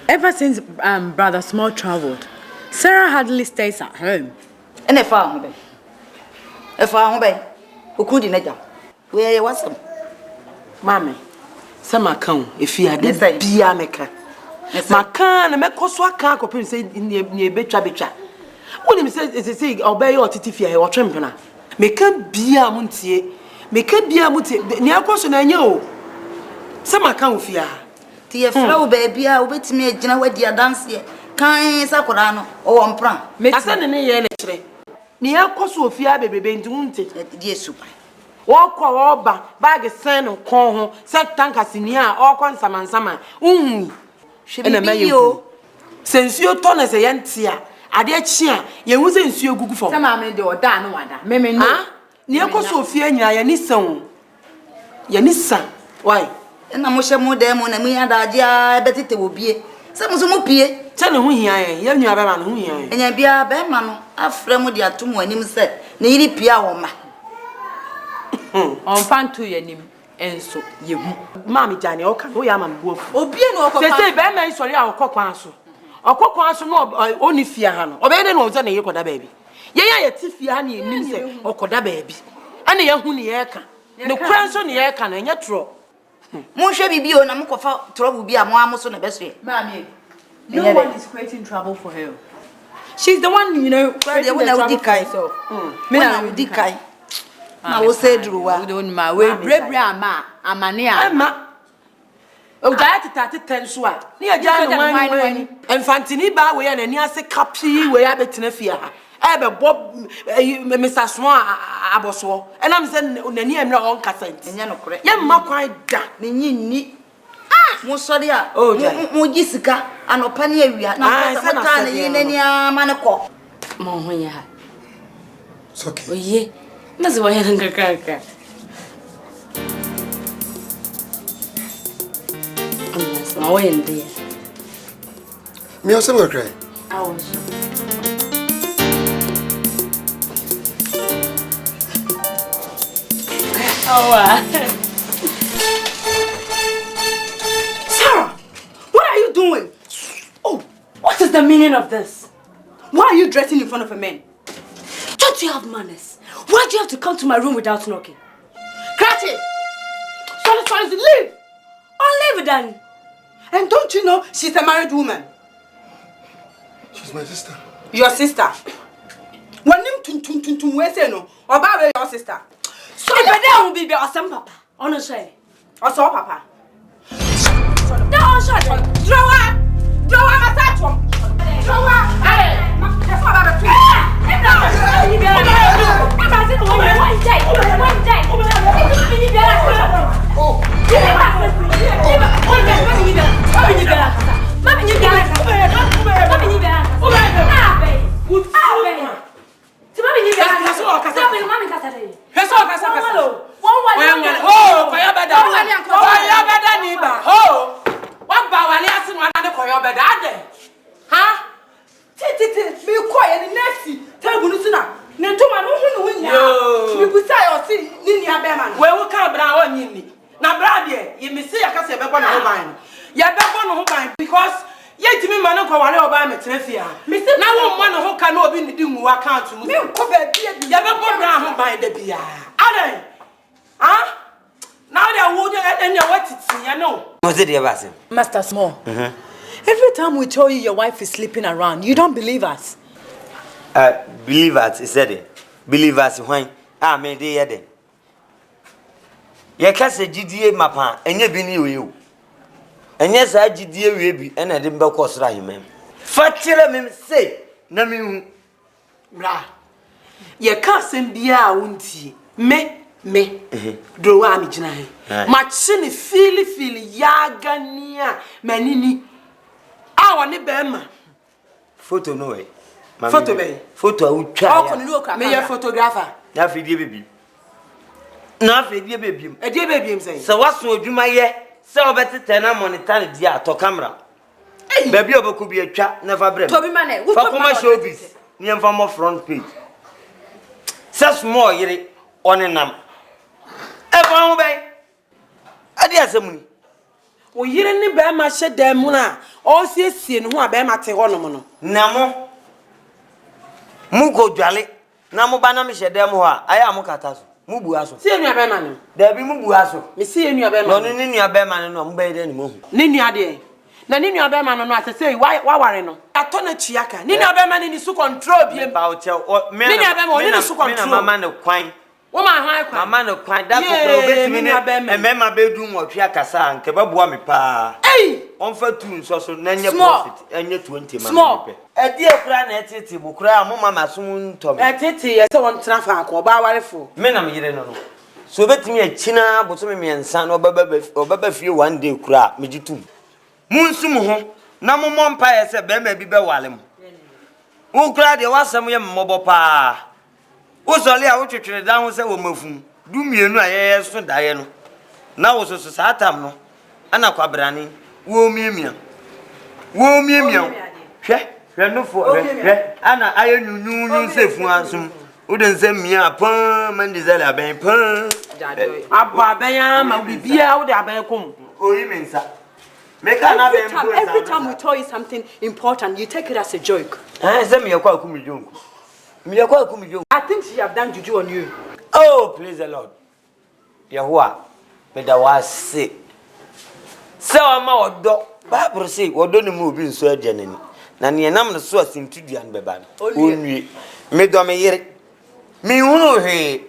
Ever since Brother Small traveled, Sarah hardly stays at home. And if I'm who couldn't let where you was, Mammy. Some account if you had a beer maker. My can and make Coswa car copy say in near Betra. When me say obey your titifia or trempena. Make a beer muntie. Make a beer muntie. Near question I know. Some account fear. Dear flow baby, I will bet me a dinner with your dance here. Kind Sakurano or on pran. I send an year. Near Kosofia baby dunte. Dear super. Walk over bag a son or call home, set tankers in here or con sama. She be you. Since you turn as a yantia, I did cheer, you wasn't see you good for some mammy or Dan one. Memmy, huh? Near Kosofia, Yanissa. Why? And I'm much more demon and we had Agyei, bet it will be. Some more pie. Tell him who he is, young man who he is. And I be a bearman, a friend with your tomb when him said, nearly Piawama. On fan to your name, and so you, Mammy Johnny, or can we am and wolf? Oh, be no, they say, Bearman, sorry, our cock answer. Or cock answer, no, only fear Hannah, or better knows than you could a baby. Yea, a tiffy honey, means or could a baby. And a young honey air can. No crowns on the air can, and yet throw. Monsieur be on a muck of trouble be a mammoth on the best way. Mammy, no one is creating trouble for her. She's the one, you know, the one I would decay. So, I would decay. I will say, Drew, I don't my way, brave ma, a mania, ma. Oh, that 10 swat. Near John and Fantini Baway and any other capsy where I bet in a fear. I have a Bob, Mr. Swan, Aboswo, and I'm sending the near no on cassette. And you're not correct. Young ma quite that, Nini. Ah, Monsodia, oh, Jessica, and Opania, no, in any manaco. Monhoya. It's okay. Oh, ye, that's why I'm going to I'm in there. Me also will cry. I was. Sarah, what are you doing? Oh, what is the meaning of this? Why are you dressing in front of a man? Don't you have manners? Why do you have to come to my room without knocking? Catch Sorry, leave! I'll leave it then. And don't you know she's a married woman? She's my sister. Your sister? When you where say no? Obaa your sister? So if there will be awesome papa. Honestly. Also papa. No, shut up. Draw my satchel. Hey! That's what I'm because yet me man ko wale oba metrefia na wo mo no ho ka na obi nidi mu account mu me ko ba bia bi ya be bo bra ho ban da bia adan ah now they would and what it's ya no was it your basim Master Small. Every time we tell you your wife is sleeping around, you don't believe us. Believe us, he said it. Believe us when me dey here. Ye kase GDA mapa enye bi ni we. Enye sa GDA we bi ena de mbe ko sra himem. Fa kire me say na me hu. Bra. Ye kase bia wonti. Me. Do wa mi gina he. Ma chi ni feel yagania manini. Awo ni be ma. Photo no way. Photo be. Photo a utwa. Me ye photographer. Na fidie baby. Na fidie baby. E die baby say. So waso adwuma ye. Se obetete na monitor dia to camera. Baby oboku bi atwa na fa brem. Tobi mane. Fa kuma showbiz. Ni emfa mo front page. Se small yire onenam. E fa ho ben. Ade asemuni. O yire ni be ma hye dem mu na o siesie no ho a be ma te ho no no. Na mo mu go dwale na mo ba na me hye dem ho a aya mo kata so. Mu bu aso. Sie nua be ma ne. Da bi mu bu aso. Me sie nua be ma. No ni nua be ma ne no mo be de ni mo hu. Ni nua de. na ni nua be ma no asese wa ware no ato na chiaka ni nua be ma ni su control bi ba o che me ni nua be ma ni su control me mama no kwan wo ma hwan kwan mama no kwan da ko betimi ni me ma be du mo twa kasa nke ba boa me pa on fa tu nso so na nye profit enye 20 mama pe edi ekura na etiti bu kura mo mama so ntom etiti ye se won tena fa ko ba warefo me na me yire no so betimi akina boto me miensa no obaba fie one day kura me jitum munsum ho na mo mompa ye se be ma bi be wale mo wo kura de wasam ye mmobo pa wo sole a wo twetwere dan ho se wo mafum du mienu a ye so dae no na wo so satam no ana kwabrani wo miemia hwe no fo hwe ana aye nyunyunyu sefu asum wo den se mia pan man dizela aben pan abba ben ya ma bibia wo de aben kom oyi mensa make ana ben every time we tell you something important you take it as a joke se me yakwa akumijonku I think she have done juju on you. Oh, please the Lord. Yahuwah, me da wase. Se wa ma odo, Bible say odo ni mu obi nso ajanani. Na ne nam no so asintuduan beba no. Onwie. Me do me yire. Me hunu he.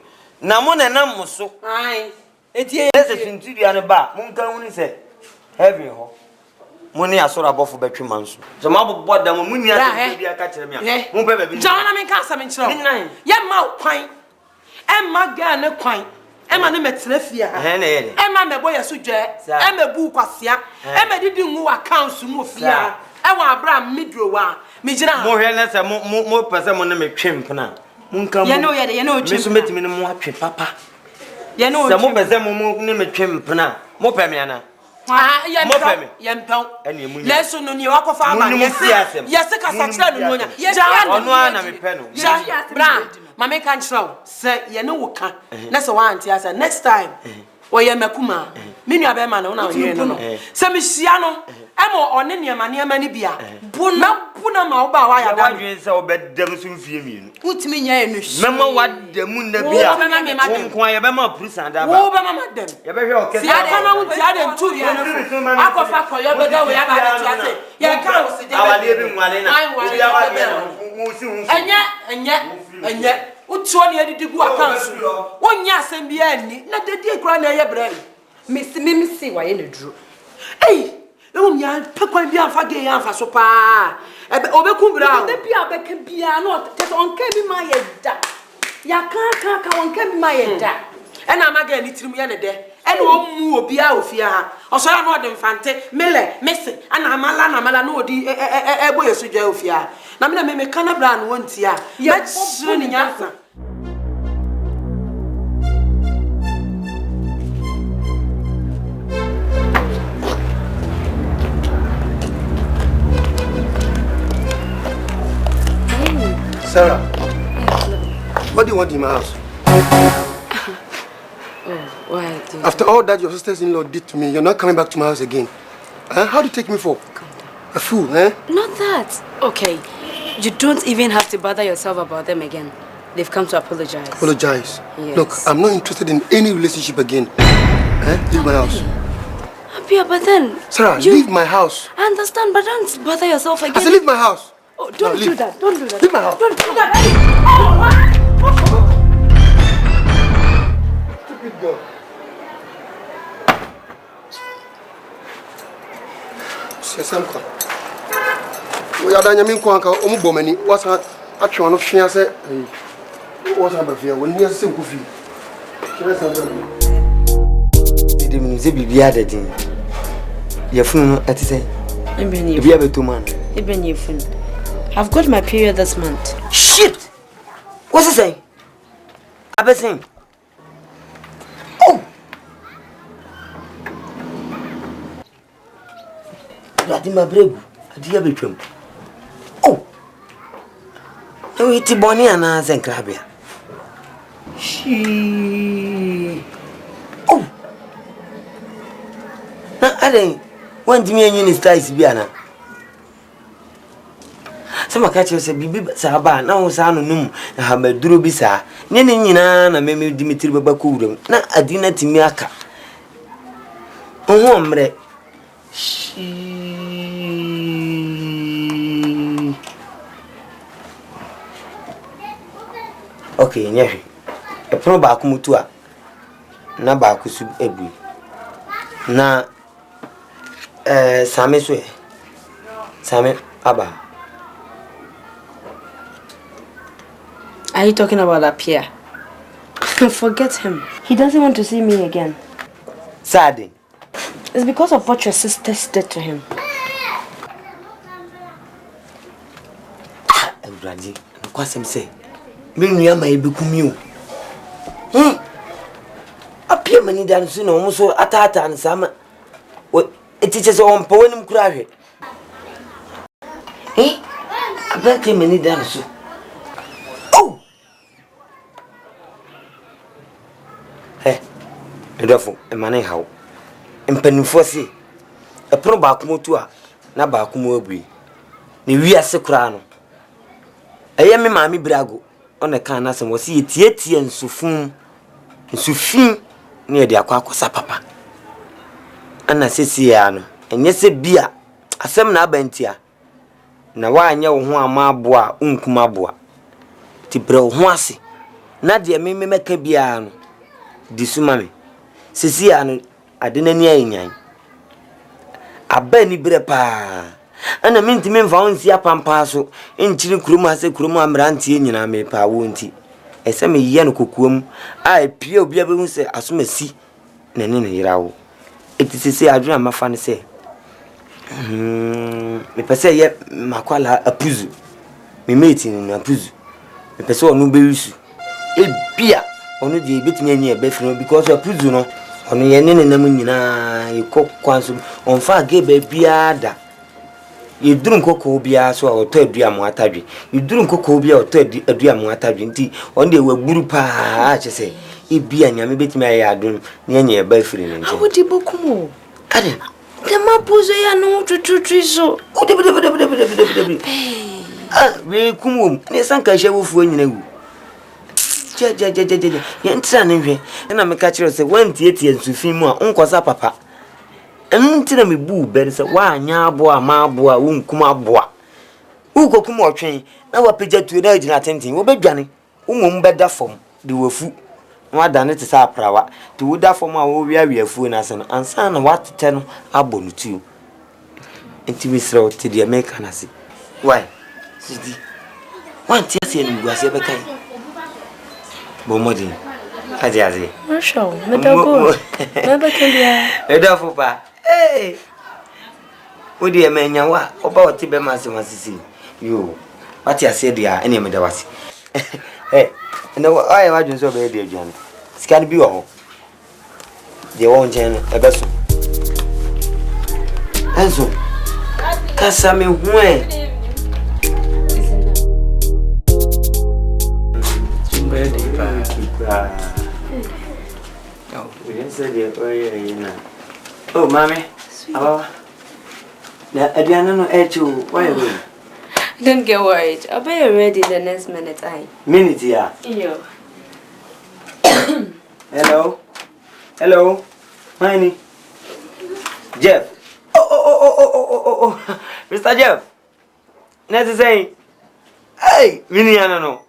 Na mo na nam mo so. Ai. Etie ese asintuduan ba, mo nka hunu se heaven ho. Muni asora bofo betwe manso so mabobbo da mo muni ase bia ka kire me a mo be be jana me ka same kire ye ma kwan e ma ga ne kwan e ma ne metre fia e ma mebo ye so dwe e ma bu kwasea e ma didi nwu accounts mu fia e wa Abraham midro wa me gira mo hwe ne se mo pese mo ne me twempna mo nka mo ye no me so metimi ne mo atwe papa ye no se mo pese mo ne me twempna mo pe me ana yempel leso no ni wakofa aba yesi kasakira no nonya ono ana me pe no bra mama kan chiraw se ye ne woka na se wa antia se next time oye makuma minu abe ma no na oye no se me hia no emo one niema ni bia buna ma oba wa ya da wadwen se obedam so mfie mienu utimi nya enu mema wadam na bia won ye be ma prison da ba wo be ma madam ye be hwe okese ya kana wo ti ade ntu bia no akofa ko ye be da we ya ba da ti ase ye ka wo si de awale bi nwale na obi ya wa bia no wo si hu enye utuo ne adidi gu accounts wonya asem bia ani na dedi ekura na ye brɛ me see wa ye ne duro nya pekwan bia fa ge ya fa so pa obeku bra de bia beka bia no te onka bi ma ye da ya ka onka bi ma ye da ena amaga ni tirim ye ne de ena omu obi a ofia ha osora no de mfante mele mese ana amala no odi ebo yeso dwa ofia na me kana bra no wonti a ya chire ni nyasa Sarah, what do you want in my house? Why? After all that your sisters-in-law did to me, you're not coming back to my house again. How do you take me for? A fool, eh? Not that. Okay, you don't even have to bother yourself about them again. They've come to apologize. Apologize? Yes. Look, I'm not interested in any relationship again. Leave my house. Abia, but then... Sarah, leave my house. I understand, but don't bother yourself again. I said leave my house. Oh, don't do that. Don't do that. Leave my house. Don't do that. Stupid girl. Sesamka. We are done. Kwanka omubomani. What's that? Actually, one of she has said. What's number fear? When we are simple fee. She has something. Did you say bibia de din? Your phone at say. Bibia be to man. Even your phone. I've got my period this month. Shit! What's he saying? I've been saying. Oh! I did my brave. I did a bit. Oh! No, it's Bonnie and I and Crabia. She. Oh! Now, I didn't want me and you to stay Biana. Some catch us a bibi saba na usa no num na ha maduro bi sa ne ne nyina na meme Dimitri babakurum na adina timi aka oho mre Okay, yeah. A pro back mutua. Na back sub ebu. Na Same swe. Same Aba. Are you talking about that Pierre? Forget him. He doesn't want to see me again. Sad. It's because of what your sisters did to him. Brandi, kwasem say. Me nua ma ebekum you. Apia mani dan so na omo so atata an sama. Etiche so on pawanim kura hwe. Abante mani dan so. Oh. Edofo, e mane hawo. Empanifo se. E pro ba komotu a na ba komo abui. Ne wiase kura no. Eye me maami brago on kan na sem wo se tietie nsufin ne de akwa papa ana sesi ya no enye se bia asem na abantia na wa anya wo ho ama aboa unkuma aboa ti bre wo ho ase na de me meka bia no disuma me sesi ya no ade nani ayenyan aba ni bre pa ana minti me mfa wonsi apampa so enchiri kuruma ase kuruma amrantie nyina me pa wonti ese me ye no kokuam a pie obi abehu se asomasi na ne yirawo etisisi adwena mafa ne se me pese ye makwala apuzu me mate ni na apuzu me pese onu bewisu bia onu je betumi anyi e befiro because apuzu no onu ye ne nam nyina ikokwanso onfa ge ba biada yedurun koko bia so oto aduamu atadwe yedurun koko bia oto aduamu atadwe nti onde wagburu pa a chese ibia nyame betimi aye adun ne anya e ba firi ne nche awodi bokumo ade de mapuzo ya no tututu so we kumo ne sanka hyewofu nyina wu je yentra ne hwe na me ka kire se wantie nsufin mu a onkosa papa entina me bu bere se wa anya aboa ma aboa unkuma aboa ukokum otwen na wapeja tu na agina tenten wo bedwane umom beda fom de wafu wa dane te sa prawa to woda fom a wo wi afu na se no ansa na watete no abonu tu enti misra te de make na se why sidi wanti ase ni guase be kai bo modin ajaze Marshall medago mebakelia edafo pa hey odi emenya wa oba oti be masisi yo wati Asiedu ya ene meda wasi hey no aye wadun so be de aduan scan bi wo de won jen ebeso enzo kasa me hue chumbe de pa oh we said it oye na oh mommy Aba na aduana no echu why you don't get worried. I'll be ready the next minute. Minute yeah. Yo. Hello. Honey. Jeff. Oh. Mr. Jeff. Let's say. Hey, Miniana no.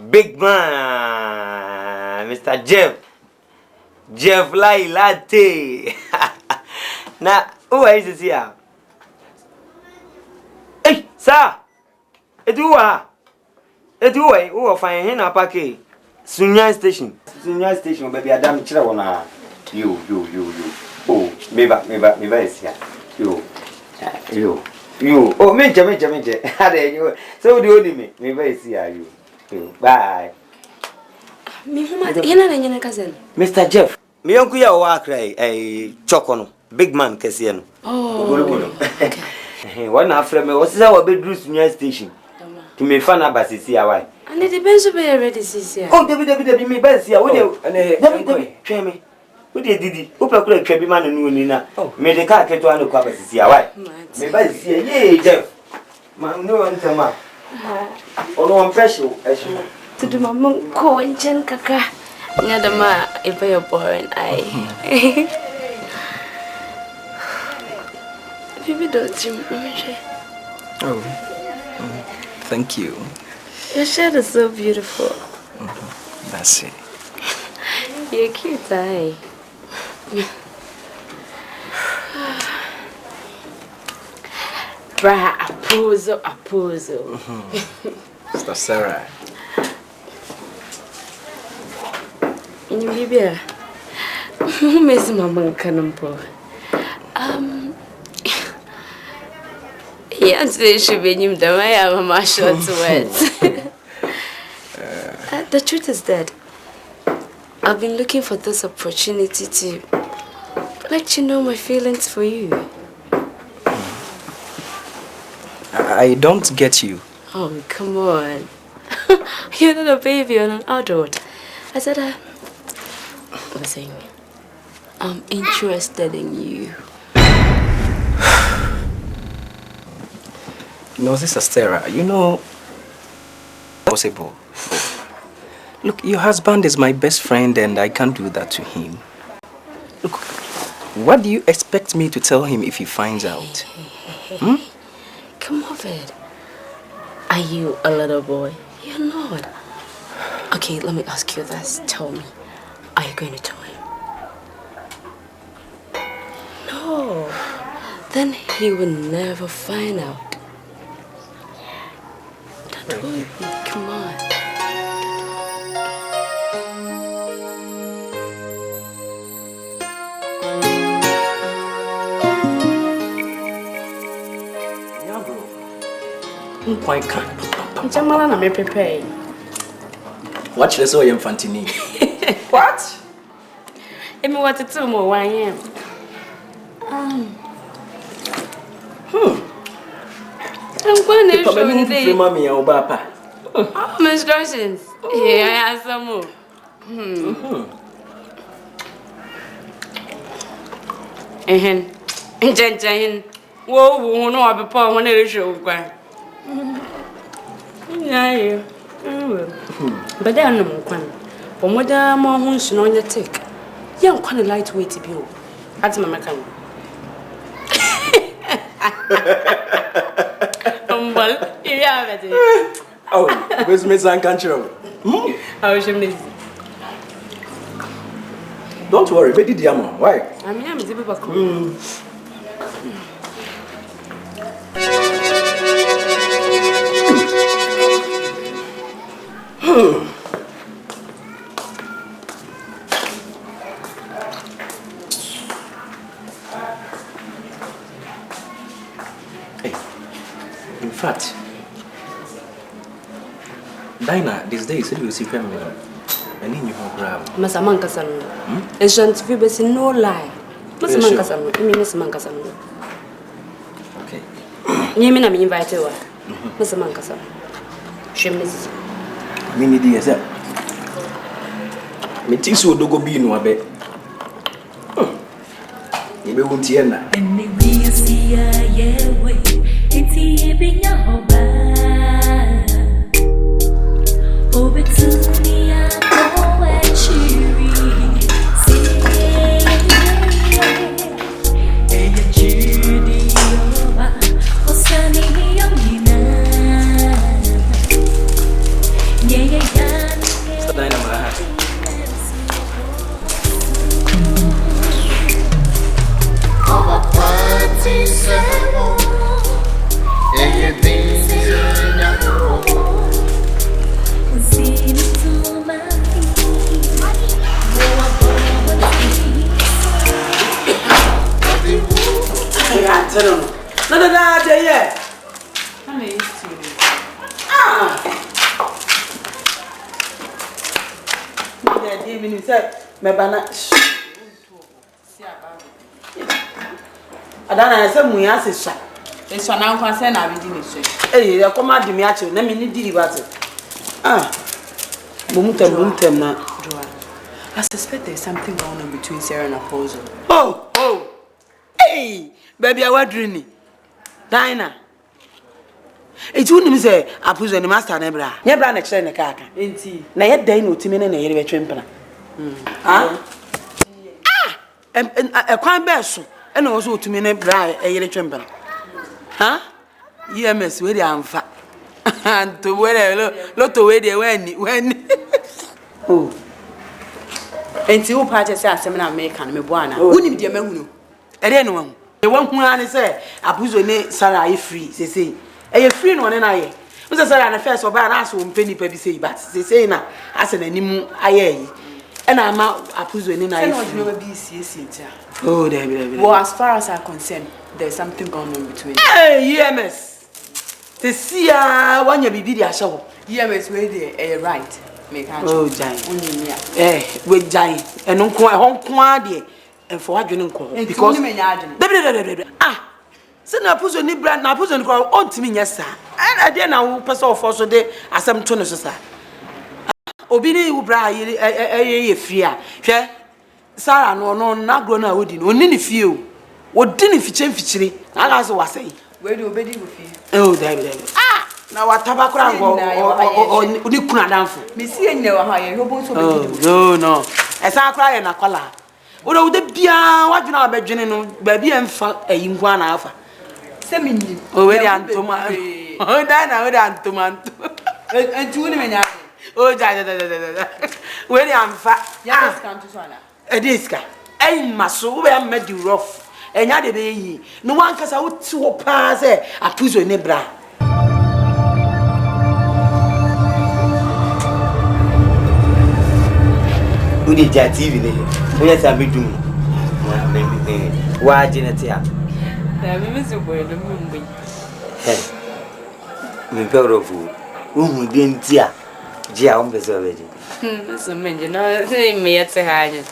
Big man. Mr. Jeff Lai Latte. Na, who is this here? Hey, sir. Eduwa. Who find him na pake. Sunya station, baby. Adam chira wana. You. Oh, meba is here. You. Oh, menja. Hade you. So do you me? Meba is here. You. Bye. Me huma. Yana cousin. Mr. Jeff. Me yonku ya wa cry. Chokono. Big man kesi no. Oh. Okay. One after me was our bedroom Sunya station. To me fan abasisi awai. And it depends on where ready sisi. Oh, Debbie me basia. Wo de Debbie twa me. Wo de didi. Wo pa kura twa bi man no ni na. Me de ka keto an kwa basisi awai. Me basia ye Jeff. Ma no antama. Ono on pressure. To do my mom ko enchen kaka. Nyadama if you're boring I. Baby, don't you Oh, thank you. Your shirt is so beautiful. That's it. You're cute, eh? Bra, a pose. Sister Sarah. In your baby, who makes Mamma Canampo? Yes, they should be named the way I am a short words. The truth is that I've been looking for this opportunity to let you know my feelings for you. I don't get you. Oh, come on. You're not a baby, you're an adult. I said, listen, I'm interested in you. No, Sister Sarah, you know, possible. Look, your husband is my best friend and I can't do that to him. Look, what do you expect me to tell him if he finds out? Come off it. Are you a little boy? You're not. Okay, let me ask you this. Tell me, are you going to tell him? No. Then he will never find out. Don't worry. Come on. Quite kind. Jamala na me prepare. Watch this way, Infantini. What? Emi what to do more wine. I'm going to show you. Mommy, Obaa. Menstruations. Yeah, I have some more. Jen. Whoa, no, I'll be poor when it is show. Yeah. But there are no more. But what are more who's on your take? Young, quite a lightweight to be. That's my mechanic. Oh, where's Miss Unconventional? How should miss? Don't worry, baby, dear mom. Why? I mean, I'm a zipper. Hey, in fact, Dinah, these days, you see family. I need you to grab. Masa Mankasano. And shan't be best no lie. Masa Mankasano, I mean, Miss Mankasano. Okay. You mean I'm invited? Masa Mankasano. She miss. Mini dear, sir. Me tis would go be no abe. You won't hear now. And we see a way. It's a big Obaa. Oh, it's only a poetry. Say, a journey over. Oh, sunny, young Mr. Dynamite. Our party seven. No, Agyei. Adana say muya se sha. Eso na nkwa se na abidi ni so. Eh, ya koma di mi ache na me ni diri bate. Bumutem na. I suspect there's something going on between Sarah and Apostle. Oh. Hey, baby, I want dreaming. Dinah. It wouldn't say Apostle ni master nebra. Nebra na chere ne kaka. Enti. Na ye dan no timi ne na yere betwempena. Kwan be so. E na wo so otumi ne bra yere twempena. EMS we dey amfa. Anto we dey loto we dey when. Oh. Enti wo pa say asem na America no me bo ana. Woni de mahunu. Ere no wan. E wan hu ani say abuzo ne Sarah e free say. E free no ne na ye. Wo say Sarah na first oba na aso mpeni pa bi say but say na ase na nimu aye yi. E na ama abuzo ne na ye. Oh, there. Well, as far as I'm concerned, there's something going on between. Hey, EMS. To see when you be the show. EMS where they right. Oh, giant. We giant. And on home quaddy. And for what you know, because send a puzzle ni brand, na puzzle call on to me, yes, sir. And I didn't know pass off also there as some tunnels, sir. Obini ubra a fear. Sarah no na grown na wodi no ni fie o di ni fiche mfichire na so wasai we do obedi wo fie oh there na wataba kura ngo ni kuna danfo me si enye wa ha ye hobo so obedi no esa kura ye na kwala wo do de bia wadwena obedwene no ba bia mfa ayi nkwa na afa se minni o we dia ntoma o da na we dia ntoma entu ni menya o ja we dia mfa ya scan to so ala Ediska, maso we am made rough. Enya de be yi. No one kasa wo ti wo pa se apuzo ne bra. Udi ja TV ne. Wo ya sa medum. Na me wa genete a. Da me so boy do mumbi. Me perofu. Wo hu de nti a. Ji a wo be so be ji. So menje no me ya te haje.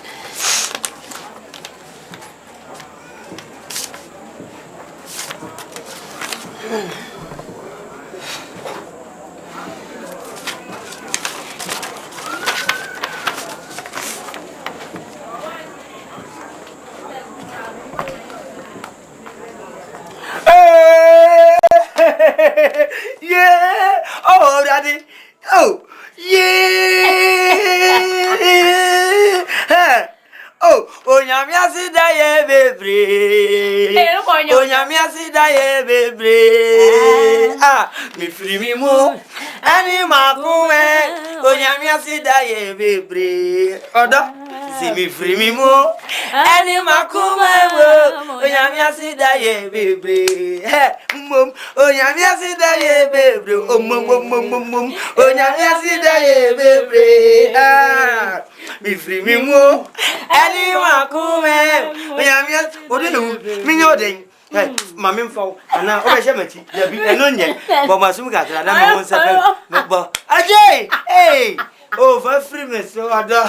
Yeah! Oh, daddy! Oh! Yeah! Oh, onyamia si da ye bebre. Onyamia si da ye bebre. Ah, mi free mi mo. Ani makume. Onyamia si da ye bebre. Odo, si mi free mi mo. Ani makume mo. Onyamia si da ye bebre. Hey, mum. Onyamia si da ye bebre. Oh, mum. Onyamia si da ye bebre. Ah, mi free mi mo. Any makume, onyamia, odenu, minyo den. Hey, mami mfo, ana obeshemati, ya bi enonye, bo masum gatra na mo nsefe, bo. Agyei, hey. Oh, for free me so ado.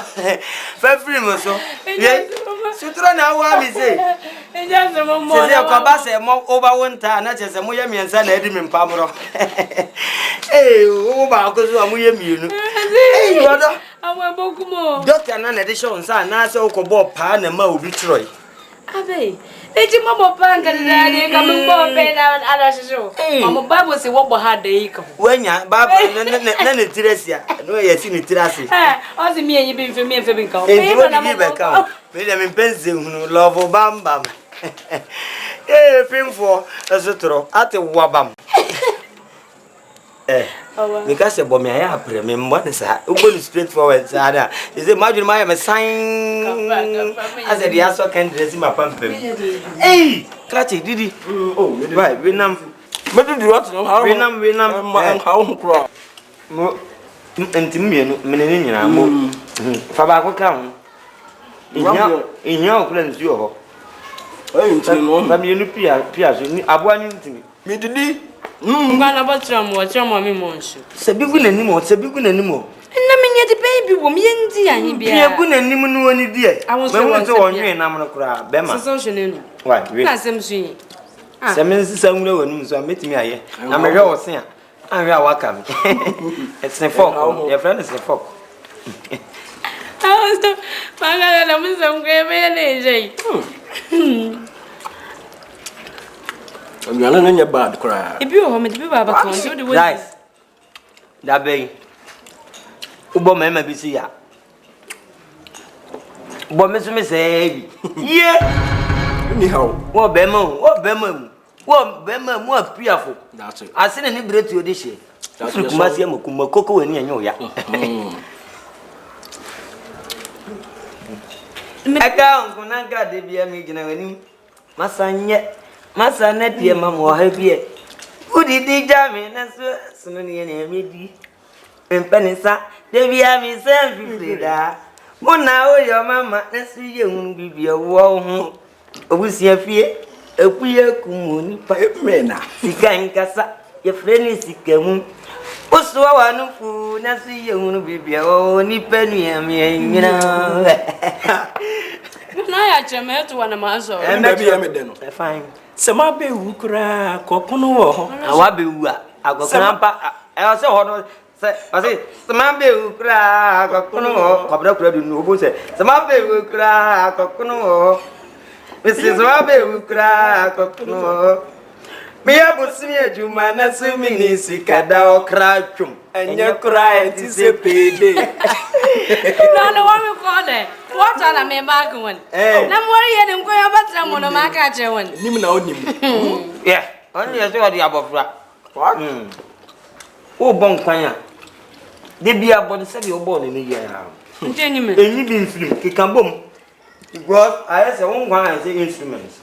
For free me so. Ye. Sutra na wa mi say. Eja se mo mo. Se ko ba se mo over winter na che se mo ye miensa na edi mi mpamro. Eh, o ba ko so mo ye mienu. Eh, odo. Awe bokumo. Doctor na de show nsa na se ko bo pa na ma obi troy. Abe. Eji mo panga na de ka mo be na ala sho. Mo Bible say wo bo ha de yi ka. Wanya Bible na tirasia. No ye si ni tirasi. O si mi enyi bi mfe bi nka. E na mo be ka. Me de me pense hunu love bam bam. Eh pimfo ezotro ate wabam. Because the bomb I have me one is a straight forward. Sada is a margin my sign as a diaso can dress my pump. Hey, Catchy, did he? Oh, right, we numb. But do you want to know how we numb how crop? And to me, Menina, more Fabaco count. In your plans, you are. You Piazzi, I want you me to do. Ngana batram wa chama mi monsu. Sebigu na nimo, sebigu na nimo. Na menye de baby wo me ndi ahi bia. Piagu na nimo no woni die. Me wo to wonwe na mo kura be ma. So so no. Why? Na sem suyi. Sem nsisa nwura wonu so metimi aye. Na me hwe wo se a. Anwe a waka me. It's a fork. Your friend is a fork. I was Magala na mo sem kwe me na ejei. You are not in bad cry. If you are me baba kan do the way. Right. That be. Ubo mema bi si ya. Ubo me so me say. Yeah. Anyhow. Wo be ma mu apiafo. That's it. Ase na ni bretu odi hye. That's it. Kuma se makuma koko wani anyo ya. Aka nkuna ga de bia me gina wani. Masanye. Masane tie mama ha bia. Udi di jami na sunu ni ne medi. Empanisa de bia mi sem fifrida. Mona o yo mama na su ye hun bibia wo ho. Obusia fie ekuye kumuni pa mena. Sika nkasa ye freni sikamu. Oswa wanufu na su ye hun bibia o ni penu ya mi nyina. Na ya cheme to wana mazo. Baby ya me de no. Fine. Sema be wu kura kokono wo ho. Awa be wu a agokona mpa e o se ho no se o se sema be wu kura agokono wo kwabra kura du no obo se sema be wu kura agokono wo Mrs. Wabe wu kura agokono wo me ya busimi ejuma na sumi ni sikada okra twum enye kura enti se pede No, what we call it? What are me back one? Na worry ye dem ko ya batra mo no maka che one. Nim na onim. Yeah, only you say the abofra. What? O bon kwanya. De bia body say the obo ni ya. Nteni me. Enyi bi film ki kan bom. Because I say one kwan I say instruments.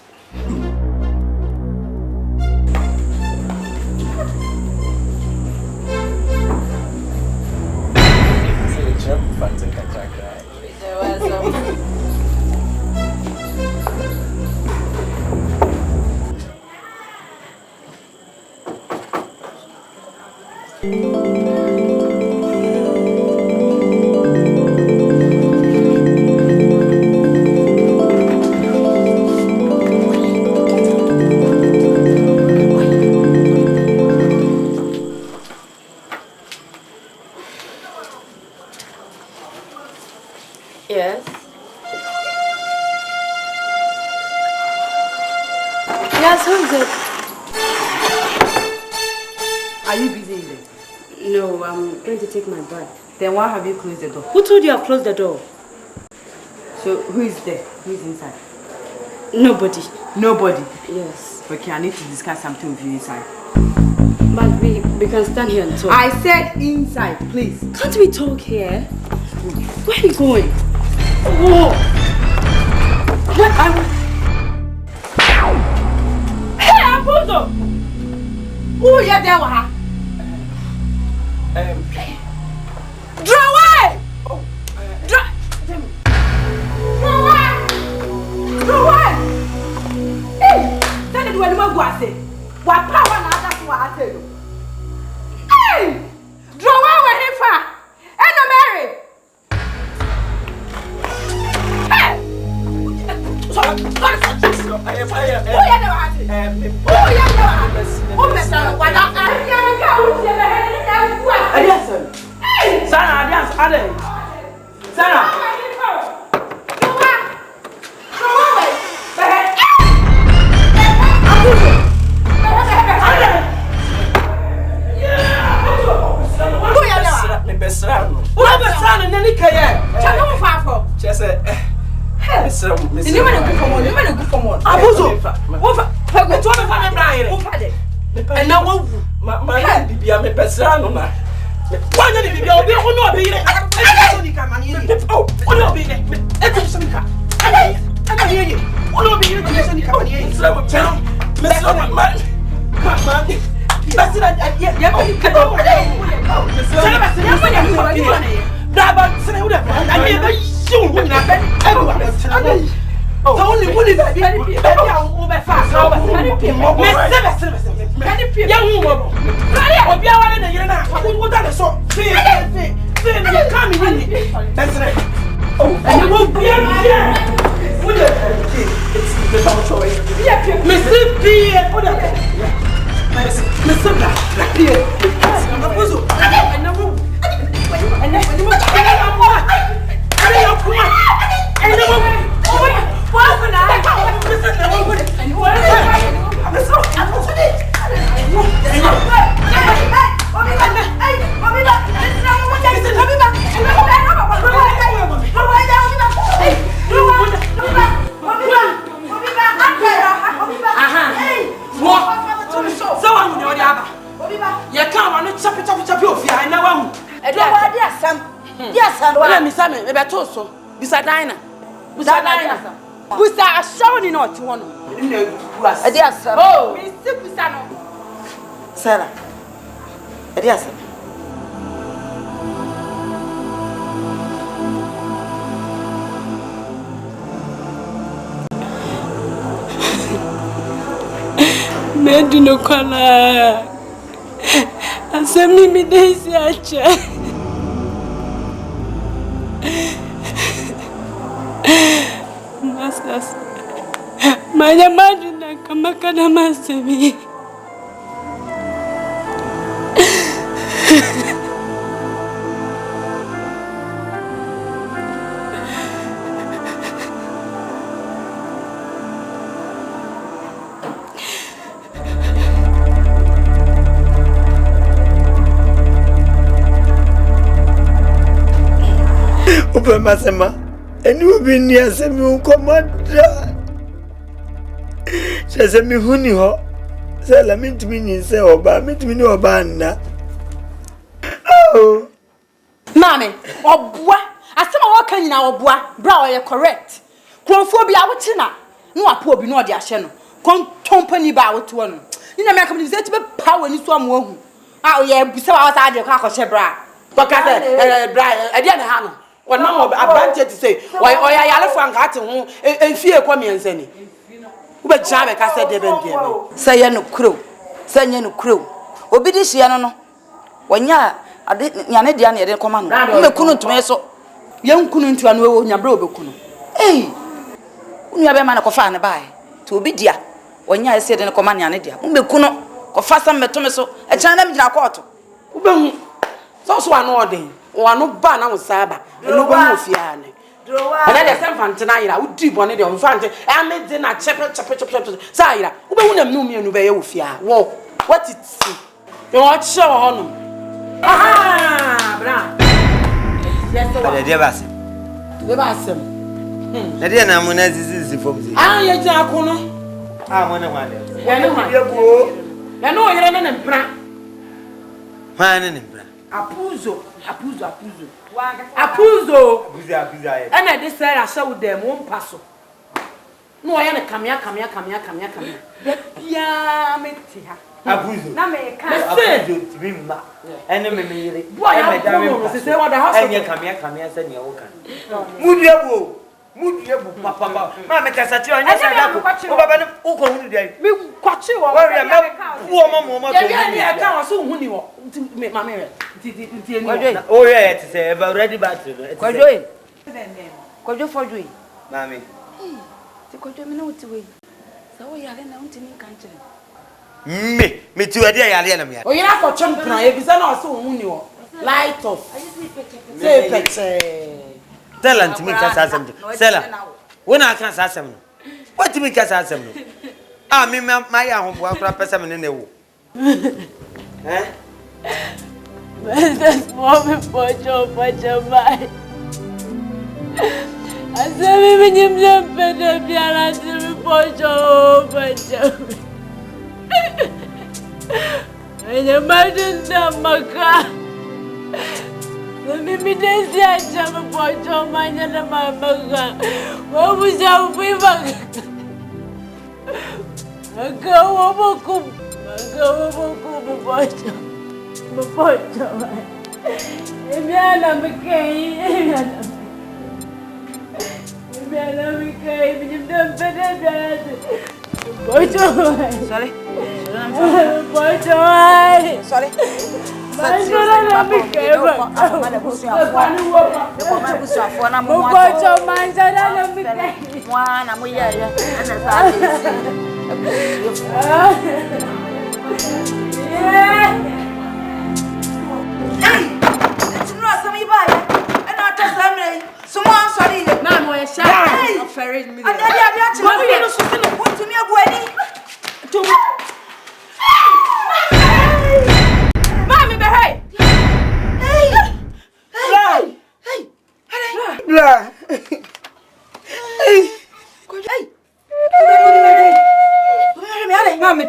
Yes. Yes, who is it? Are you busy in there? No, I'm going to take my bag. Then why have you closed the door? Who told you I've closed the door? So who is there? Who is inside? Nobody. Nobody? Yes. Okay, I need to discuss something with you inside. But we can stand here and talk. I said inside, please. Can't we talk here? Where are you going? Oh! What? Hey, Abuzo! Who you there, Waha? Draw away! Draw away! Hey! Tell it when you go and say. What power now? That's what I tell you. Hey! Draw away with him for. And I'm married. Hey! Sorry. And now what? My baby, I'm a best son. One of the baby, I'll be on no be. Oh, what will be there? I hear you. What will be only one is very fast. Young woman, I'll be out in a year now. What that is so coming in. That's right. Oh, and you won't be here. Mr. P. Busa show ni not one. Oh, Miss Busano. Sarah. Adiasa. Medu no kwana. Asemi mi desi ache. Masters. Manya madina kama kana masemi. Open masema. Eni obi ni asemi unkomoda. Sese mi huni ho. Se la mintimi ni se oba, mintimi ni oba na. Oh. Mame, obua. Asema waka nyina obua. Bra oye correct. Kronfo bi awote na. No apo obi no ode ahye no. Kon company ba awote wo no. Ni na me kam se ti be power ni so amu ahu. Ah oye busa wa sa ade kwa akọhye bra. Baka se bra ade na ha no. Wona abante ti say oya yale fo anka ate ho enfie kwa miense ni. Ube jabe ka se de ben de. Say ye no kro. Say ye no kro. Obi di hye no no. Wonya ade nyane dia na ye de koma no. Mbekunu ntume so. Ye nkunu ntua no wo nya bra obekunu. Eh. Unu abe ma na kofa ne bae. To obi dia. Wonya ese de koma nyane dia. Mbekunu kofa sam metome so. E chan na mi gina court. Ubehu. So anu odin. Wanu ba na musaba. Eno be mu fia ne. Ana de sem fante na yira. Udi bone de on fante. E amede na chepe. Sa yira. Ubehu na mnu mienu be ye wo fia. Wo. What it see? You watch show hono. Aha, bra. Yes, so. Ade dia basem. De basem. Ade na mo na zizi fom zi. Ah, ye ja kono. Ah, mo na wale. Ya no ma. Ya no yira na mpra. Ha na mpra. Apuzo. Ana de say a show them one passo. No I na kamia. Bia metia. Apuzo. Na me ka. Apuzo tibimma. Ene me yire. Boy, I don't say what the house. Enya kamia se ne wo kan. Mudiabo papa. Ma me kasa ti onya sa da ko. O baba ne wo ko hunu dai. Me kwachi wo. Wa ria me wo mo to. Ya ni aka wo so hunu wo. Me ma me. Nti eni. Oh yeah, it is already battery. Kojo for joy. Mami. Ti kojo me na uti we. Sa wo yare na unti ni kanchire. Me ti wadi yare na me. O yira ko champran e bisa na o so hunu wo. Light off. Say peche. Talent me kasa asem. Sela. Wona aka kasa asem no. What me kasa asem no. Ah me ma ya ho bo akura pesa me ne wo. Eh? That's mommy pocho mai. Asemi minyim pede biara asemi pocho. Ene madinda maka. Mimi desi acha pocho manya na mama. Wo buja upiva. Agawo boku pocho. Pocho. Emiana mekei. Minyim pede biara. Pocho. Sorry. Pocho. Sorry. Blah. Mami,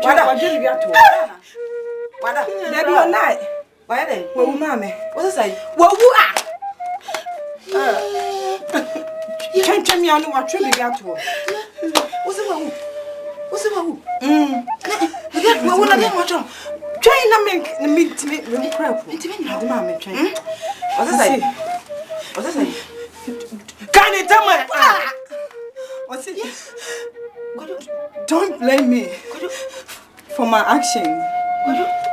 Wada. There be a night. Why then? Well, mommy. What's that? Well, Try me, I know what you got to. What's it? Trying to make the meat to make really crap. It's even the mammy train. What's it? Can you tell me? What's it? Don't blame me for my actions.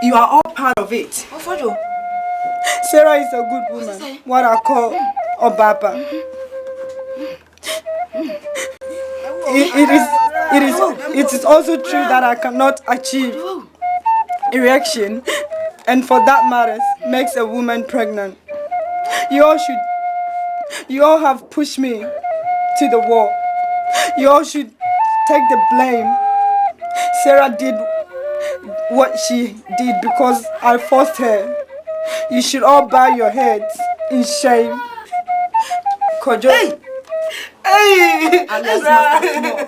You are all part of it. Sarah is a good woman. What I call Obaa. It is also true that I cannot achieve erection, and for that matter, makes a woman pregnant. You all have pushed me to the wall. You all should take the blame. Sarah did what she did because I forced her. You should all bow your heads in shame. Kojo. Hey! And let's not more.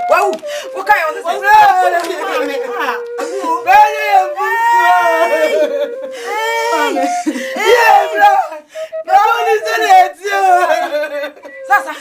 Wow! What kind of this? Sasa.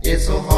It's so hard.